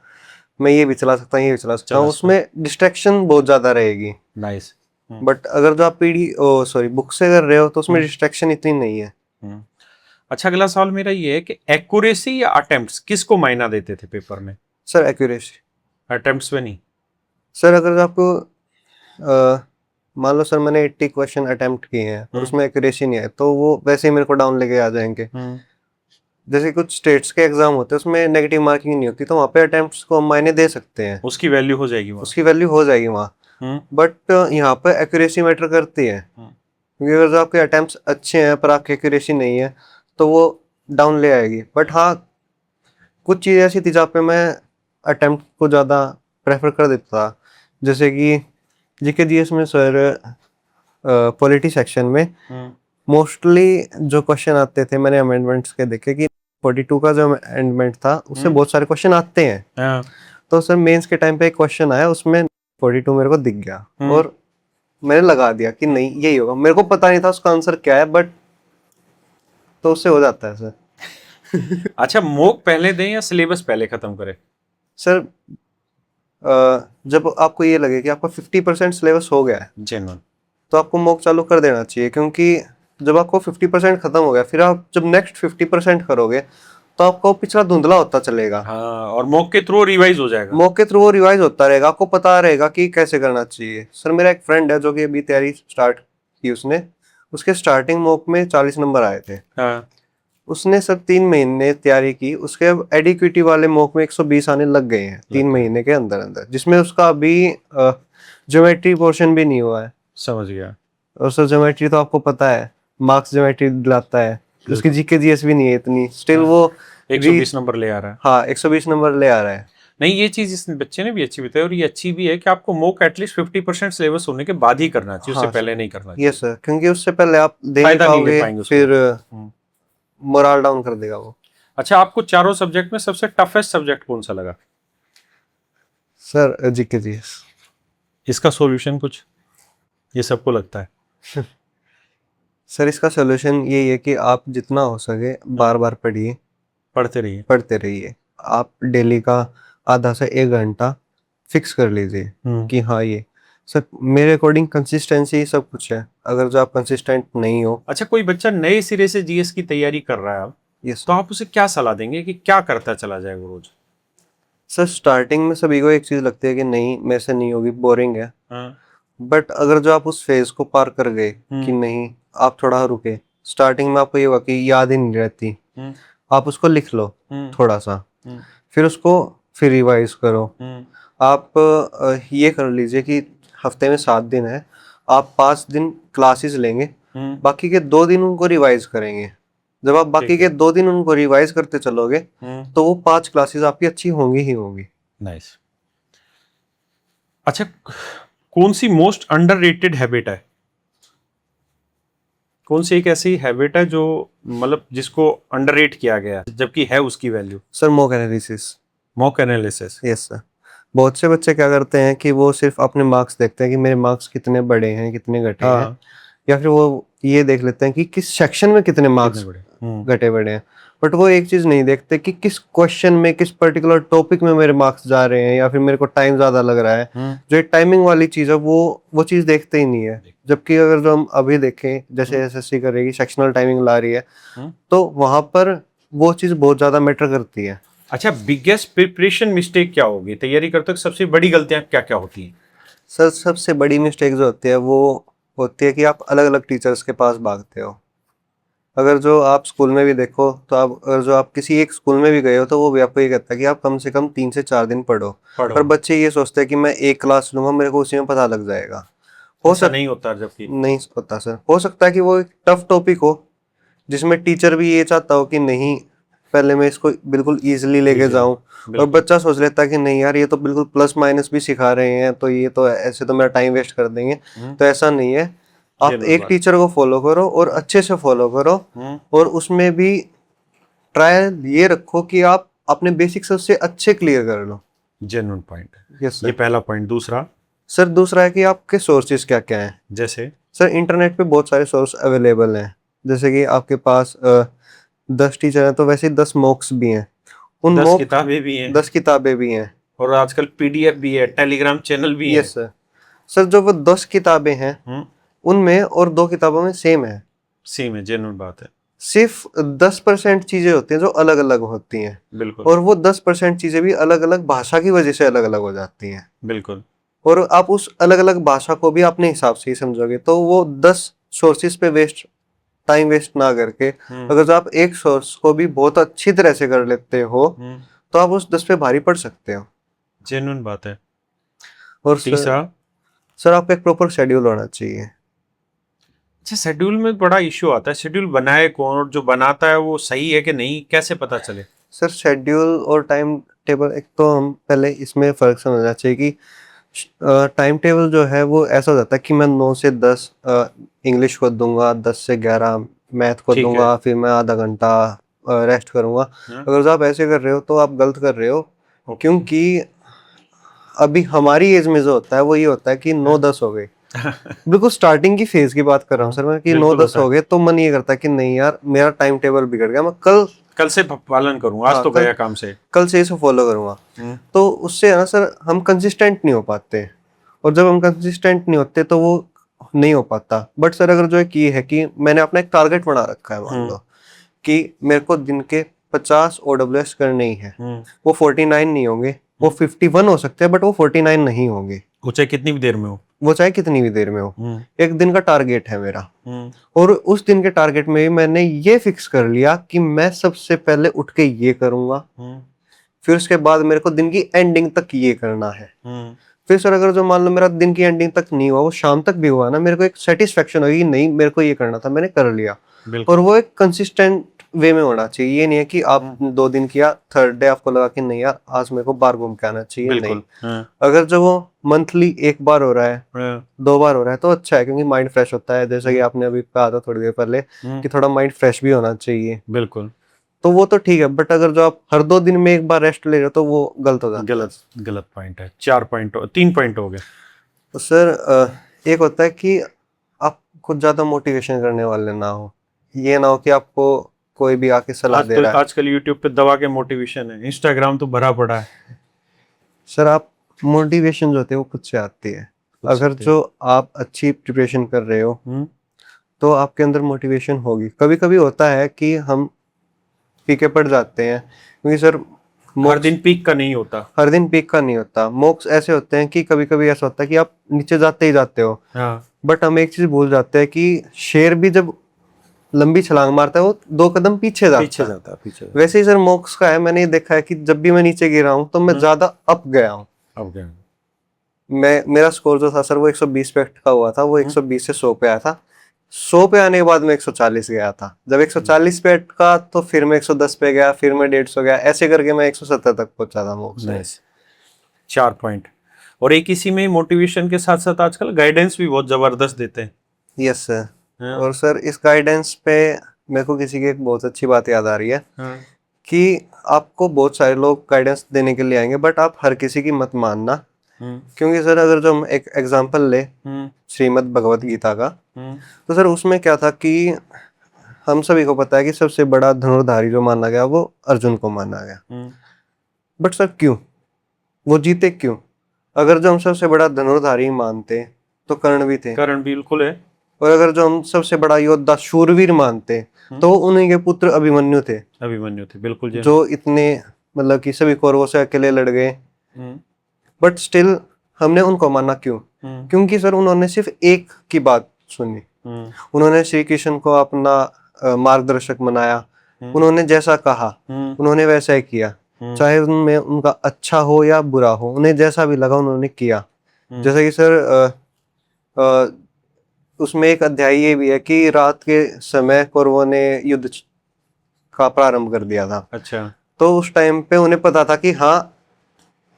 मैं ये भी चला सकता हूँ, ये भी चला सकता चला हूँ, उसमें डिस्ट्रैक्शन बहुत ज्यादा रहेगी। नाइस। बट अगर जो आप बुक से कर रहे हो तो उसमें डिस्ट्रैक्शन इतनी नहीं है। अच्छा, अगला सवाल मेरा ये है कि एक्यूरेसी या अटेम्प्ट्स किसको मायना देते थे पेपर में? Sir accuracy. अटेम्प्ट्स में नहीं? सर अगर आपको मान लो सर मैंने 80 क्वेश्चन अटेम्प्ट किए हैं और उसमें एक्यूरेसी नहीं है, तो वो वैसे ही मेरे को डाउन लेके आ जाएंगे। जैसे कुछ स्टेट्स के एग्जाम होते हैं उसमें नेगेटिव मार्किंग नहीं होती, तो वहाँ पे अटेम्प्ट्स को हम मायने दे सकते हैं, उसकी वैल्यू हो जाएगी वहाँ। उसकी वैल्यू हो जाएगी वहाँ। बट यहाँ पे एक्यूरेसी मैटर करती है, क्योंकि अगर जो आपके अटेम्प्ट्स अच्छे हैं पर आपकी एक्यूरेसी नहीं है तो वो डाउन ले आएगी। बट हाँ, कुछ चीज़ ऐसी थी जहाँ पे मैं अटेम्प्ट को ज़्यादा प्रेफर कर देता था, जैसे कि जीके जीएस में सर पॉलिटी सेक्शन में मोस्टली जो क्वेश्चन आते थे, मैंने अमेंडमेंट्स के देखे कि 42 का जो अमेंडमेंट था उससे बहुत सारे क्वेश्चन आते हैं। तो सर मेंस के टाइम पे एक क्वेश्चन आया, उसमें 42 मेरे को दिख गया और मैंने लगा दिया कि नहीं यही होगा। मेरे को पता नहीं था उसका आंसर क्या है, बट तो उससे हो जाता है सर। अच्छा, मॉक पहले दें या सिलेबस पहले खत्म करें? सर जब आपको ये लगे कि आपका 50% सिलेबस हो गया है, जेन्युइन, तो आपको मॉक चालू कर देना चाहिए, क्योंकि जब आपको 50% खत्म हो गया, फिर आप जब नेक्स्ट 50% करोगे तो आपको पिछला धुंधला होता चलेगा। हाँ, और मॉक के थ्रू रिवाइज हो जाएगा। मॉक के थ्रू वो रिवाइज होता रहेगा, आपको पता रहेगा कि कैसे करना चाहिए। सर मेरा एक फ्रेंड है जो कि अभी तैयारी स्टार्ट की उसने, उसके स्टार्टिंग मॉक में 40 नंबर आए थे। हाँ। उसने सर 3 महीने तैयारी की, उसके अब एडिक्विटी वाले मॉक में 120 आने लग गए हैं 3 महीने के अंदर अंदर, जिसमें उसका अभी ज्योमेट्री पोर्शन भी नहीं हुआ है। समझ गया। और सर ज्योमेट्री तो आपको पता है, मार्क्स ज्योमेट्री दिलाता है, उसकी जीके जीएस भी नहीं है इतनी, स्टिल वो 120 नंबर ले आ रहा है। हाँ 120 नंबर ले आ रहा है। नहीं, ये चीज इस बच्चे ने भी अच्छी बताई, और ये अच्छी भी है कि आपको मॉक एटलीस्ट 50% सिलेबस होने के बाद ही करना चाहिए, उससे हाँ पहले नहीं करना चाहिए। यस सर, क्योंकि उससे पहले आप दे नहीं फायदा नहीं ले पाओगे, पाएंगे उसको। फिर मोरल डाउन कर देगा वो। अच्छा, आपको चारों सब्जेक्ट में सबसे टफेस्ट सब्जेक्ट कौन सा लगा? Sir GK GS. इसका सॉल्यूशन कुछ, ये सबको लगता है। सर इसका सोल्यूशन यही है कि आप जितना हो सके बार बार पढ़िए, पढ़ते रहिए। पढ़ते रहिए। आप डेली का आधा से 1 घंटा फिक्स कर लीजिए कि हाँ ये सर मेरे अकॉर्डिंग कंसिस्टेंसी सब कुछ है। अगर जो आप कंसिस्टेंट नहीं हो। अच्छा, कोई बच्चा नए सिरे से जीएस की तैयारी कर रहा है अब, यस तो आप उसे क्या सलाह देंगे कि क्या करता चला जाए वो रोज? सर, स्टार्टिंग में सभी को एक चीज लगती है कि नहीं मेरे से नहीं होगी, बोरिंग है। बट अगर जो आप उस फेज को पार कर गए कि नहीं, आप थोड़ा रुके, स्टार्टिंग में आपको ये होगा कि याद ही नहीं रहती, आप उसको लिख लो थोड़ा सा, फिर उसको फिर रिवाइज करो। आप ये कर लीजिए कि हफ्ते में 7 दिन है, आप 5 दिन क्लासेस लेंगे, बाकी के 2 दिन उनको रिवाइज करेंगे। जब आप बाकी के 2 दिन उनको रिवाइज करते चलोगे तो वो 5 क्लासेस आपकी अच्छी होंगी ही होंगी। नाइस। अच्छा, कौन सी मोस्ट अंडररेटेड हैबिट है? कौन सी एक ऐसी हैबिट है जो मतलब जिसको अंडररेट किया गया जबकि है उसकी value? Sir mock analysis. Mock analysis. Yes sir. बहुत से बच्चे क्या करते हैं कि वो सिर्फ अपने मार्क्स देखते हैं कि मेरे मार्क्स कितने बड़े हैं, कितने घटे हैं, या फिर वो ये देख लेते हैं कि किस सेक्शन में कितने मार्क्स घटे बड़े हैं। बट वो एक चीज नहीं देखते कि किस क्वेश्चन में, किस पर्टिकुलर टॉपिक में मेरे मार्क्स जा रहे हैं, या फिर मेरे को टाइम ज्यादा लग रहा है। जो टाइमिंग वाली चीज है वो चीज देखते ही नहीं है। जबकि अगर जो हम अभी देखें, जैसे एसएससी करेगी सेक्शनल टाइमिंग ला रही है, तो वहां पर वो चीज बहुत ज्यादा मैटर करती है। अच्छा, बिगेस्ट प्रिपरेशन मिस्टेक क्या होगी तैयारी करते वक्त? सबसे बड़ी गलतियां क्या क्या होती हैं? सर सबसे बड़ी मिस्टेक जो होती है वो होती है कि आप अलग अलग टीचर्स के पास भागते हो। अगर जो आप स्कूल में भी देखो तो अगर जो आप किसी एक स्कूल में भी गए हो तो वो भी आपको ये कहता है कि आप कम से कम 3 से 4 दिन पढ़ो। पर बच्चे ये सोचते हैं कि मैं एक क्लास लूंगा, मेरे को उसी में पता लग जाएगा। हो ऐसा नहीं होता जबकि। नहीं होता सर, हो सकता है कि वो एक टफ टॉपिक हो जिसमें टीचर भी ये चाहता हो कि नहीं पहले मैं इसको बिल्कुल इजीली लेके Easily, जाऊं, और बिल्कुल। बच्चा सोच लेता है कि नहीं यार ये तो बिल्कुल प्लस माइनस भी सिखा रहे हैं, तो ये तो ऐसे तो मेरा टाइम वेस्ट कर देंगे। तो ऐसा नहीं है, आप जेन्युइन एक बात। टीचर को फॉलो करो और अच्छे से फॉलो करो, और उसमें भी ट्रायल ये रखो कि आप अपने बेसिक्स उससे अच्छे क्लियर कर लो। जेन्युइन पॉइंट है। यस ये सर। पहला पॉइंट। दूसरा, सर दूसरा है कि आपके सोर्सेज क्या क्या हैं। जैसे सर इंटरनेट पे बहुत सारे सोर्स अवेलेबल हैं, जैसे कि आपके पास 10 टीचर हैं तो वैसे ही 10 मॉक्स भी हैं, उन 10 मॉक किताबें भी हैं 10 किताबें भी हैं। और आजकल पीडीएफ भी है, टेलीग्राम चैनल भी है। Yes sir. सर जो वो 10 किताबें हैं उनमें और 2 किताबों में सेम है, सेम है, जेन्युइन बात है। सिर्फ 10% चीजें होती हैं जो अलग अलग होती हैं, बिल्कुल और वो 10% चीजें भी अलग अलग भाषा की वजह से अलग अलग हो जाती हैं, बिल्कुल। और आप उस अलग अलग भाषा को भी अपने हिसाब से ही समझोगे, तो वो 10 सोर्सेज पे टाइम वेस्ट ना करके अगर जो आप एक सोर्स को भी बहुत अच्छी तरह से कर लेते हो तो आप उस 10 पे भारी पड़ सकते हो। जेन्युइन बात है। और तीसरा, सर आपका एक प्रॉपर शेड्यूल होना चाहिए। अच्छा, शेड्यूल में बड़ा इश्यू आता है। शेड्यूल बनाए कौन, और जो बनाता है वो सही है कि नहीं, कैसे पता चले? सर शेड्यूल और टाइम टेबल, एक तो हम पहले इसमें फ़र्क समझना चाहिए कि टाइम टेबल जो है वो ऐसा हो जाता है कि मैं 9 से 10 इंग्लिश को दूंगा, 10 से 11 मैथ को ठीक है। दूंगा, फिर मैं आधा घंटा रेस्ट करूंगा। हाँ, अगर जो आप ऐसे कर रहे हो तो आप गलत कर रहे हो, ओके। क्योंकि अभी हमारी एज में जो होता है वो ये होता है कि 9-10 हो गए, बिल्कुल स्टार्टिंग की फेज की बात कर रहा हूँ सर मैं, कि नौ बिल्कुल दस होता है। हो गए तो मन ये करता है कि नहीं यार मेरा टाइम टेबल बिगड़ गया, मैं कल कल से पालन करूंगा, आज हाँ तो कल गया काम से। कल से इसे फॉलो करूंगा। तो उससे है ना सर हम कंसिस्टेंट नहीं हो पाते, और जब हम कंसिस्टेंट नहीं होते तो वो नहीं हो पाता। बट सर अगर जो एक ये है कि मैंने अपना एक टारगेट बना रखा है, मान लो कि मेरे को दिन के 50 OWS करने ही है, वो 49 नहीं होंगे, वो 51 हो सकते हैं, बट वो 49 नहीं होंगे, वो चाहे कितनी भी देर में हो। वो चाहे कितनी भी देर में हो। एक दिन का टारगेट है मेरा, और उस दिन के टारगेट में मैंने ये फिक्स कर लिया कि मैं सबसे पहले उठ के ये करूंगा, फिर उसके बाद मेरे को दिन की एंडिंग तक ये करना है। फिर सर अगर जो मान लो मेरा दिन की एंडिंग तक नहीं हुआ, वो शाम तक भी हुआ ना, मेरे को एक सेटिस्फेक्शन होगी, नहीं मेरे को ये करना था, मैंने कर लिया। और वो एक कंसिस्टेंट वे में होना चाहिए, ये नहीं है कि आप 2 दिन किया, थर्ड डे आपको लगा कि नहीं यार आज मेरे को बाहर घूम के आना चाहिए। नहीं, बिल्कुल। अगर जो वो मंथली एक बार हो रहा है, 2 बार हो रहा है तो अच्छा है, क्योंकि माइंड फ्रेश होता है, जैसा कि आपने अभी कहा था थोड़ी देर पहले कि थोड़ा माइंड फ्रेश भी होना चाहिए, बिल्कुल तो वो तो ठीक है। बट अगर जो आप हर 2 दिन में एक बार रेस्ट ले रहे हो तो वो गलत हो जाता है। गलत गलत पॉइंट है। 4 पॉइंट, 3 पॉइंट हो गए। तो सर एक होता है कि आप कुछ ज्यादा मोटिवेशन करने वाले ना हो, ये ना हो कि आपको कोई भी आके सलाह दे रहा है। आजकल यूट्यूब पे दवा के मोटिवेशन है, इंस्टाग्राम तो भरा पड़ा है। सर आप मोटिवेशन जो होती है वो खुद से आती है, अगर जो आप अच्छी प्रिपरेशन कर रहे हो तो आपके अंदर मोटिवेशन होगी। कभी कभी होता है कि हम पीके पड़ जाते हैं, क्योंकि सर हर दिन पीक का नहीं होता। हर दिन पीक का नहीं होता। मॉक्स ऐसे होते हैं कि कभी कभी ऐसा होता है कि आप नीचे जाते ही जाते हो, बट हम एक चीज भूल जाते हैं कि शेर भी जब लंबी छलांग मारता है वो 2 कदम पीछे जाता है। पीछे। वैसे ही सर मॉक्स का है, मैंने ये देखा है कि जब भी मैं नीचे गिरा हूँ तो मैं ज्यादा अप गया हूँ। अब क्या? मेरा स्कोर जो था सर वो 120 पे का हुआ था, वो 120 से 100 पे आया था। 100 पे आने के बाद मैं 140 गया था, जब 140 पे का तो फिर मैं 110 पे गया, फिर मैं 150 गया, ऐसे करके मैं 170 तक पहुंचा था मॉक्स में। 4 पॉइंट। और एक इसी में मोटिवेशन के साथ साथ आजकल गाइडेंस भी बहुत जबरदस्त देते हैं। Yes sir. और सर इस गाइडेंस पे मेरे को किसी की एक बहुत अच्छी बात याद आ रही है कि आपको बहुत सारे लोग गाइडेंस देने के लिए आएंगे, बट आप हर किसी की मत मानना, क्योंकि सर अगर जो हम एक एग्जांपल ले श्रीमद् भगवत गीता का, तो सर उसमें क्या था कि हम सभी को पता है कि सबसे बड़ा धनुर्धारी जो माना गया वो अर्जुन को माना गया। बट सर क्यों वो जीते, क्यों? अगर जो हम सबसे बड़ा धनुर्धारी मानते तो कर्ण भी थे, कर्ण बिल्कुल है। और अगर जो हम सबसे बड़ा योद्धा शूरवीर मानते तो उन्हीं के पुत्र अभिमन्यु थे। अभिमन्यु थे, बिल्कुल जी। जो इतने मतलब कि सभी कौरवों से अकेले लड़ गए, बट स्टिल हमने उनको माना, क्यों? क्योंकि सर उन्होंने सिर्फ एक की बात सुनी, उन्होंने श्री कृष्ण को अपना मार्गदर्शक बनाया, उन्होंने जैसा कहा उन्होंने वैसा ही किया, चाहे उनमें उनका अच्छा हो या बुरा हो, उन्हें जैसा भी लगा उन्होंने किया। जैसे कि सर उसमें एक अध्याय ये भी है कि रात के समय कौरवों ने युद्ध का प्रारंभ कर दिया था। अच्छा। तो उस टाइम पे उन्हें पता था कि हाँ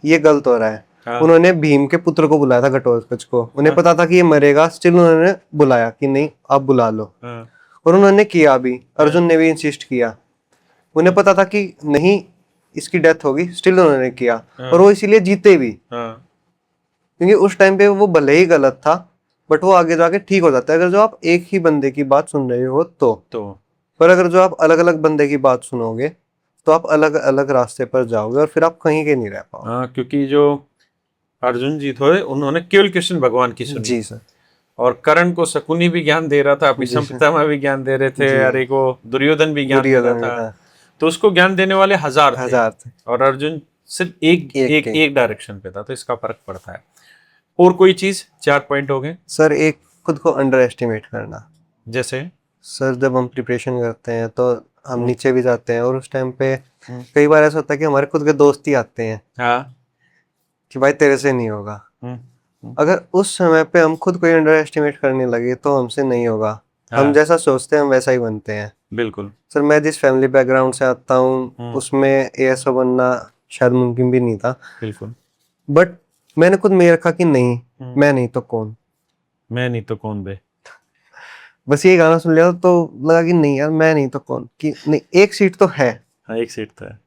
ये गलत हो रहा है। हाँ। उन्होंने भीम के पुत्र को बुलाया था, घटोत्कच को। उन्हें हाँ। पता था कि ये मरेगा, स्टिल उन्होंने बुलाया कि नहीं आप बुला लो। हाँ। और उन्होंने किया भी, अर्जुन ने भी इंसिस्ट किया। उन्हें पता था कि नहीं इसकी डेथ होगी, स्टिल उन्होंने किया। हाँ। और वो इसीलिए जीते भी, हाँ। क्योंकि उस टाइम पे वो भले ही गलत था बट वो आगे जाके ठीक हो जाता है अगर जो आप एक ही बंदे की बात सुन रहे हो तो। पर अगर जो आप अलग अलग बंदे की बात सुनोगे तो आप अलग अलग रास्ते पर जाओगे और फिर आप कहीं के नहीं रह पाओगे। हाँ, क्योंकि जो अर्जुन जी थे उन्होंने केवल कृष्ण भगवान की सुनी, जी सर। और कर्ण को शकुनी भी ज्ञान दे रहा था, भीष्म जी पितामह भी ज्ञान दे रहे थे, जी। अरे को दुर्योधन भी ज्ञान दे रहा दुर्योधन भी था। था। तो उसको ज्ञान देने वाले हजार थे, हजार थे। और अर्जुन सिर्फ एक एक एक के। एक डायरेक्शन पे था, तो इसका फर्क पड़ता है। और कोई चीज, 4 पॉइंट हो गए। सर एक, खुद को अंडर एस्टिमेट करना। जैसे सर जब हम प्रिपरेशन करते हैं तो हम नीचे भी जाते हैं और उस टाइम पे हम्म। कई बार ऐसा होता है कि हमारे खुद के दोस्त ही आते हैं हाँ। कि भाई तेरे से नहीं होगा। हम्म। अगर उस समय पे हम खुद को अंडर एस्टिमेट करने लगे तो हमसे नहीं होगा। हम हाँ, जैसा सोचते हैं हम वैसा ही बनते हैं। बिल्कुल। सर मैं जिस फैमिली बैकग्राउंड से आता हूँ हम्म। उसमें एएसओ बनना शायद मुमकिन भी नहीं था, बिल्कुल। बट मैंने खुद में ये रखा कि नहीं, हम्म। मैं नहीं तो कौन। मैं नहीं तो कौन बे। बस ये गाना सुन लिया तो लगा कि नहीं यार मैं नहीं तो कौन, कि नहीं एक सीट तो है। हाँ, एक सीट था।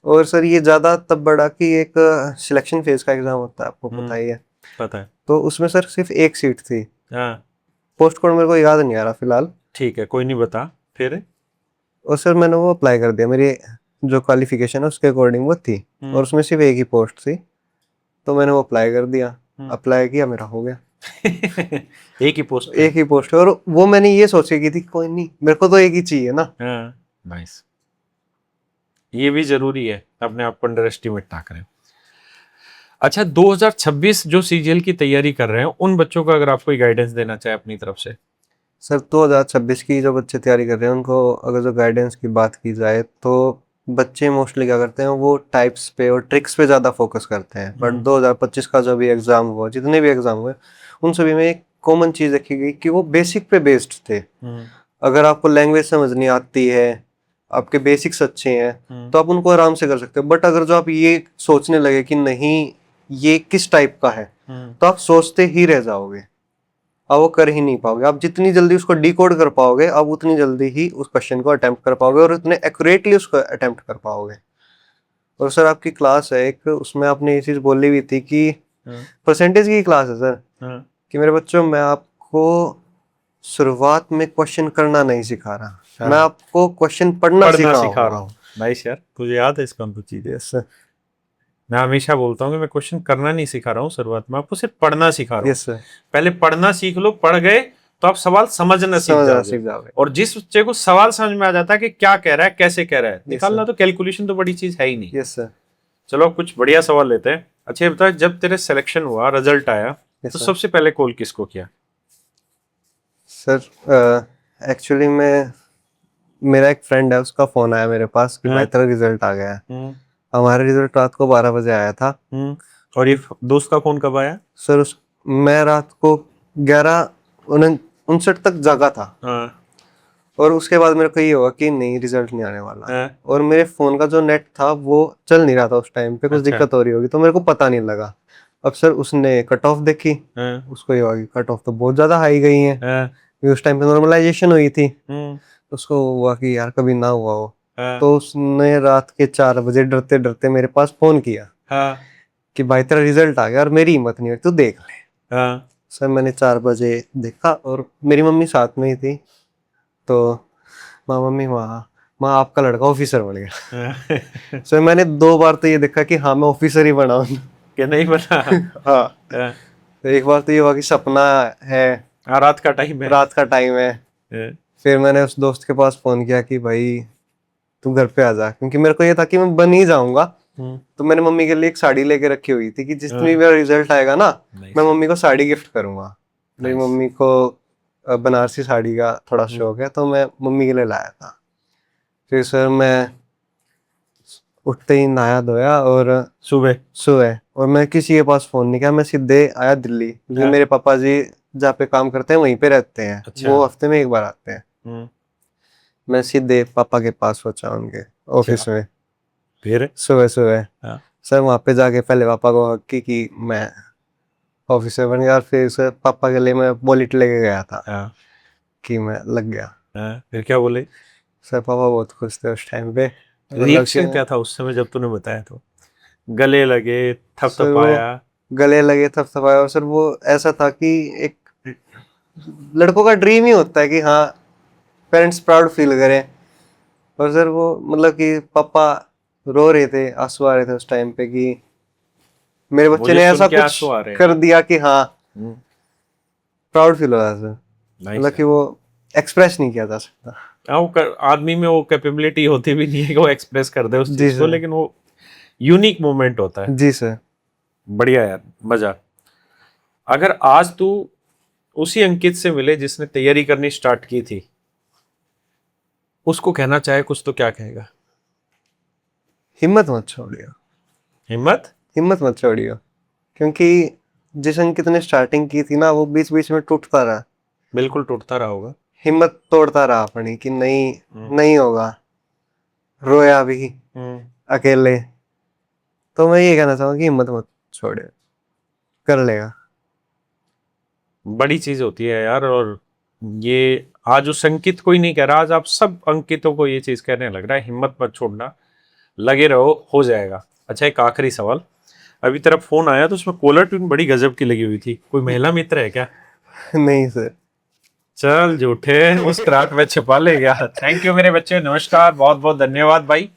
और सर ये ज्यादा तब बढ़ा कि एक सिलेक्शन फेज का एग्जाम होता है, आपको पता ही है। पता है। तो उसमें सर सिर्फ एक सीट थी। हाँ। पोस्ट कोड मेरे को याद नहीं आ रहा फिलहाल। ठीक है, कोई नहीं, बता फिर। और सर मैंने वो अप्लाई कर दिया, मेरी जो क्वालिफिकेशन है उसके अकॉर्डिंग वो थी। और उसमें सिर्फ एक ही पोस्ट थी, तो मैंने वो अप्लाई कर दिया। अप्लाई किया, मेरा हो गया। एक ही पोस्ट पे। एक ही पोस्ट है, और वो मैंने ये सोच के की थी कोई नहीं मेरे को तो एक ही चाहिए ना। हाँ, नाइस। ये भी जरूरी है, अपने आप को अंडर एस्टिमेट ना करें। अच्छा, 2026 जो सीजीएल की तैयारी कर रहे हैं उन बच्चों को अगर आप कोई गाइडेंस देना चाहे अपनी तरफ से। सर 2026 की जो बच्चे तैयारी कर रहे हैं उनको अगर जो गाइडेंस की बात की जाए तो बच्चे मोस्टली क्या करते हैं, वो टाइप्स पे और ट्रिक्स पे ज़्यादा फोकस करते हैं। बट 2025 का जो भी एग्ज़ाम हुआ, जितने भी एग्ज़ाम हुए, उन सभी में एक कॉमन चीज़ देखी गई कि वो बेसिक पे बेस्ड थे। अगर आपको लैंग्वेज समझ नहीं आती है, आपके बेसिक्स अच्छे हैं तो आप उनको आराम से कर सकते हो। बट अगर जो आप ये सोचने लगे कि नहीं ये किस टाइप का है, तो आप सोचते ही रह जाओगे, आप वो कर ही नहीं पाओगे। आप जितनी जल्दी उसको डिकोड कर पाओगे आप उतनी जल्दी ही उस क्वेश्चन को अटेम्प्ट कर पाओगे और उतने एक्यूरेटली उसको अटेम्प्ट कर पाओगे। और सर आपकी क्लास है एक, उसमें आपने ये चीज़ बोली हुई थी कि परसेंटेज की क्लास है सर, कि मेरे बच्चों मैं आपको शुरुआत में क्वेश्चन करना नहीं सिखा रहा, मैं आपको क्वेश्चन पढ़ना सिखा रहा हूँ। नाइस यार, तुझे याद है इसका तो चीज। Yes sir. मैं हमेशा बोलता हूँ कि मैं क्वेश्चन करना नहीं सिखा रहा हूँ शुरुआत में, आपको सिर्फ पढ़ना सिखा रहा हूँ। Yes sir. पहले पढ़ना सीख लो, पढ़ गए तो आप सवाल समझना सीख जाओगे। और जिस बच्चे को सवाल समझ में आ जाता है कि क्या कह रहा है, कैसे कह रहा है, निकालना तो कैलकुलेशन तो बड़ी चीज है ही नहीं। Yes sir. चलो अब कुछ बढ़िया सवाल लेते हैं। अच्छा, बता, जब तेरे सिलेक्शन हुआ, रिजल्ट आया, तो सबसे पहले कॉल किसको किया? सर एक्चुअली मैं, मेरा एक फ्रेंड है उसका फोन आया मेरे पास कि भाई तेरा रिजल्ट आ गया है। हमारा रिजल्ट रात को 12 बजे आया था। और ये दोस्त का फोन कब आया? सर मैं रात को 11:59 तक जागा था। और उसके बाद मेरे को ये हुआ कि नहीं रिजल्ट नहीं आने वाला। और मेरे फोन का जो नेट था वो चल नहीं रहा था उस टाइम पे, कुछ दिक्कत हो रही होगी, तो मेरे को पता नहीं लगा। अब सर उसने कट ऑफ देखी, उसको ये हुआ कि कट ऑफ तो बहुत ज्यादा हाई गई है। उस टाइम पे नॉर्मलाइजेशन हुई थी, उसको हुआ कि यार कभी ना हुआ हो। तो उसने रात के 4 बजे डरते डरते मेरे पास फोन किया कि भाई तेरा रिजल्ट आ गया और मेरी हिम्मत नहीं हुई, तू देख ले। सर मैंने 4 बजे देखा और मेरी मम्मी साथ में ही थी, तो मम्मी माँ आपका लड़का ऑफिसर बन गया। सर मैंने 2 बार तो ये देखा कि हाँ मैं ऑफिसर ही बना हूँ कि नहीं बना। हाँ। तो एक बार तो ये हुआ कि सपना है, रात का टाइम है, रात का टाइम है। फिर मैंने उस दोस्त के पास फोन किया कि भाई तू घर पे आ जा, क्योंकि मेरे को ये था कि मैं बन ही जाऊंगा। तो मैंने मम्मी के लिए एक साड़ी लेके रखी हुई थी कि जितनी मेरा रिजल्ट आएगा ना, मैं मम्मी को साड़ी गिफ्ट करूंगा। मेरी मम्मी को बनारसी साड़ी का थोड़ा शौक है, तो मैं मम्मी के लिए लाया था। फिर सर मैं उठते ही नहाया धोया और सुबह और मैं किसी के पास फोन नहीं किया, मैं सीधे आया दिल्ली, क्योंकि मेरे पापा जी जहाँ पे काम करते हैं वहीं पे रहते हैं। अच्छा। वो हफ्ते में एक बार आते हैं। हम्म, मैं सीधे पापा के पास पहुंचा उनके ऑफिस में फिर सुबह सुबह। हाँ, सर वहाँ पे जाके पहले पापा को हक की कि मैं ऑफिसर बन गया, और फिर सर पापा के लिए मैं बुलेट लेके गया था हाँ, कि मैं लग गया। हाँ, फिर क्या बोले? सर पापा बहुत खुश थे उस टाइम पे। मतलब रिएक्शन कि क्या था उस समय जब तूने बताया तो? गले लगे, सर वो थपथपाया? गले लगे, थपथपाया, और सर वो ऐसा था कि एक लड़कों का ड्रीम ही होता है कि हाँ पेरेंट्स प्राउड फील करें। और सर वो मतलब कि पापा रो रहे थे, आंसू आ रहे थे उस टाइम पे कि मेरे बच्चे मुझे ने सुन ऐसा के कुछ आंसू आ रहे कर दिया कि हाँ हैं। प्राउड फील हो रहा था सर। नाइस मतलब कि वो एक्सप्रेस नहीं किया जा सकता। हाँ, आदमी में वो कैपेबिलिटी होती भी नहीं है कि वो एक्सप्रेस कर दे उस जी चीज को, सर। लेकिन वो यूनिक मोमेंट होता है। जी सर। बढ़िया यार, मजा। अगर आज तू उसी अंकित से मिले जिसने तैयारी करनी स्टार्ट की थी, उसको कहना चाहे कुछ तो क्या कहेगा? हिम्मत मत छोड़ियो। हिम्मत। हिम्मत मत छोड़ियो, क्योंकि जिस अंकित ने स्टार्टिंग की थी ना वो बीच बीच में टूटता रहा। बिल्कुल टूटता रहा होगा। हिम्मत तोड़ता रहा अपनी कि नहीं, हम्म, नहीं होगा। रोया भी हम्म, अकेले। तो मैं ये कहना चाहूंगा कि हिम्मत मत छोड़े, कर लेगा। बड़ी चीज होती है यार। और ये आज उस अंकित को ही नहीं कह रहा, आज आप सब अंकितों को ये चीज कहने लग रहा है, हिम्मत मत छोड़ना, लगे रहो, हो जाएगा। अच्छा, एक आखिरी सवाल। अभी तेरा फोन आया तो उसमें कॉलर ट्यून बड़ी गजब की लगी हुई थी, कोई महिला मित्र है क्या? नहीं सर। चल झूठे, मुस्कुराहट में छिपा ले गया। थैंक यू मेरे बच्चे, नमस्कार, बहुत बहुत धन्यवाद भाई।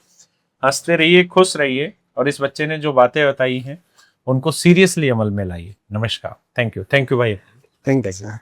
हंसते रहिए, खुश रहिए, और इस बच्चे ने जो बातें बताई हैं उनको सीरियसली अमल में लाइए। नमस्कार, थैंक यू भाई। Thank you sir.